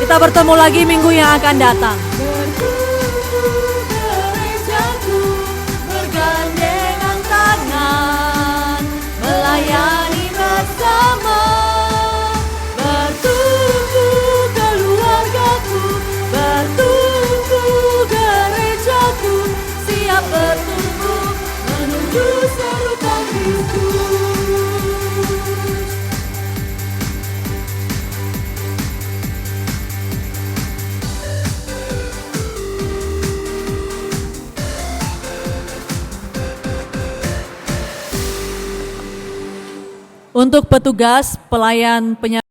Kita bertemu lagi minggu yang akan datang. Bertumbuh gerejaku, bergandengan tangan, melayani bersama. Bertumbuh keluargaku, bertumbuh gerejaku, siap bertumbuh menuju serupa Kristus. Untuk petugas pelayan penyampaian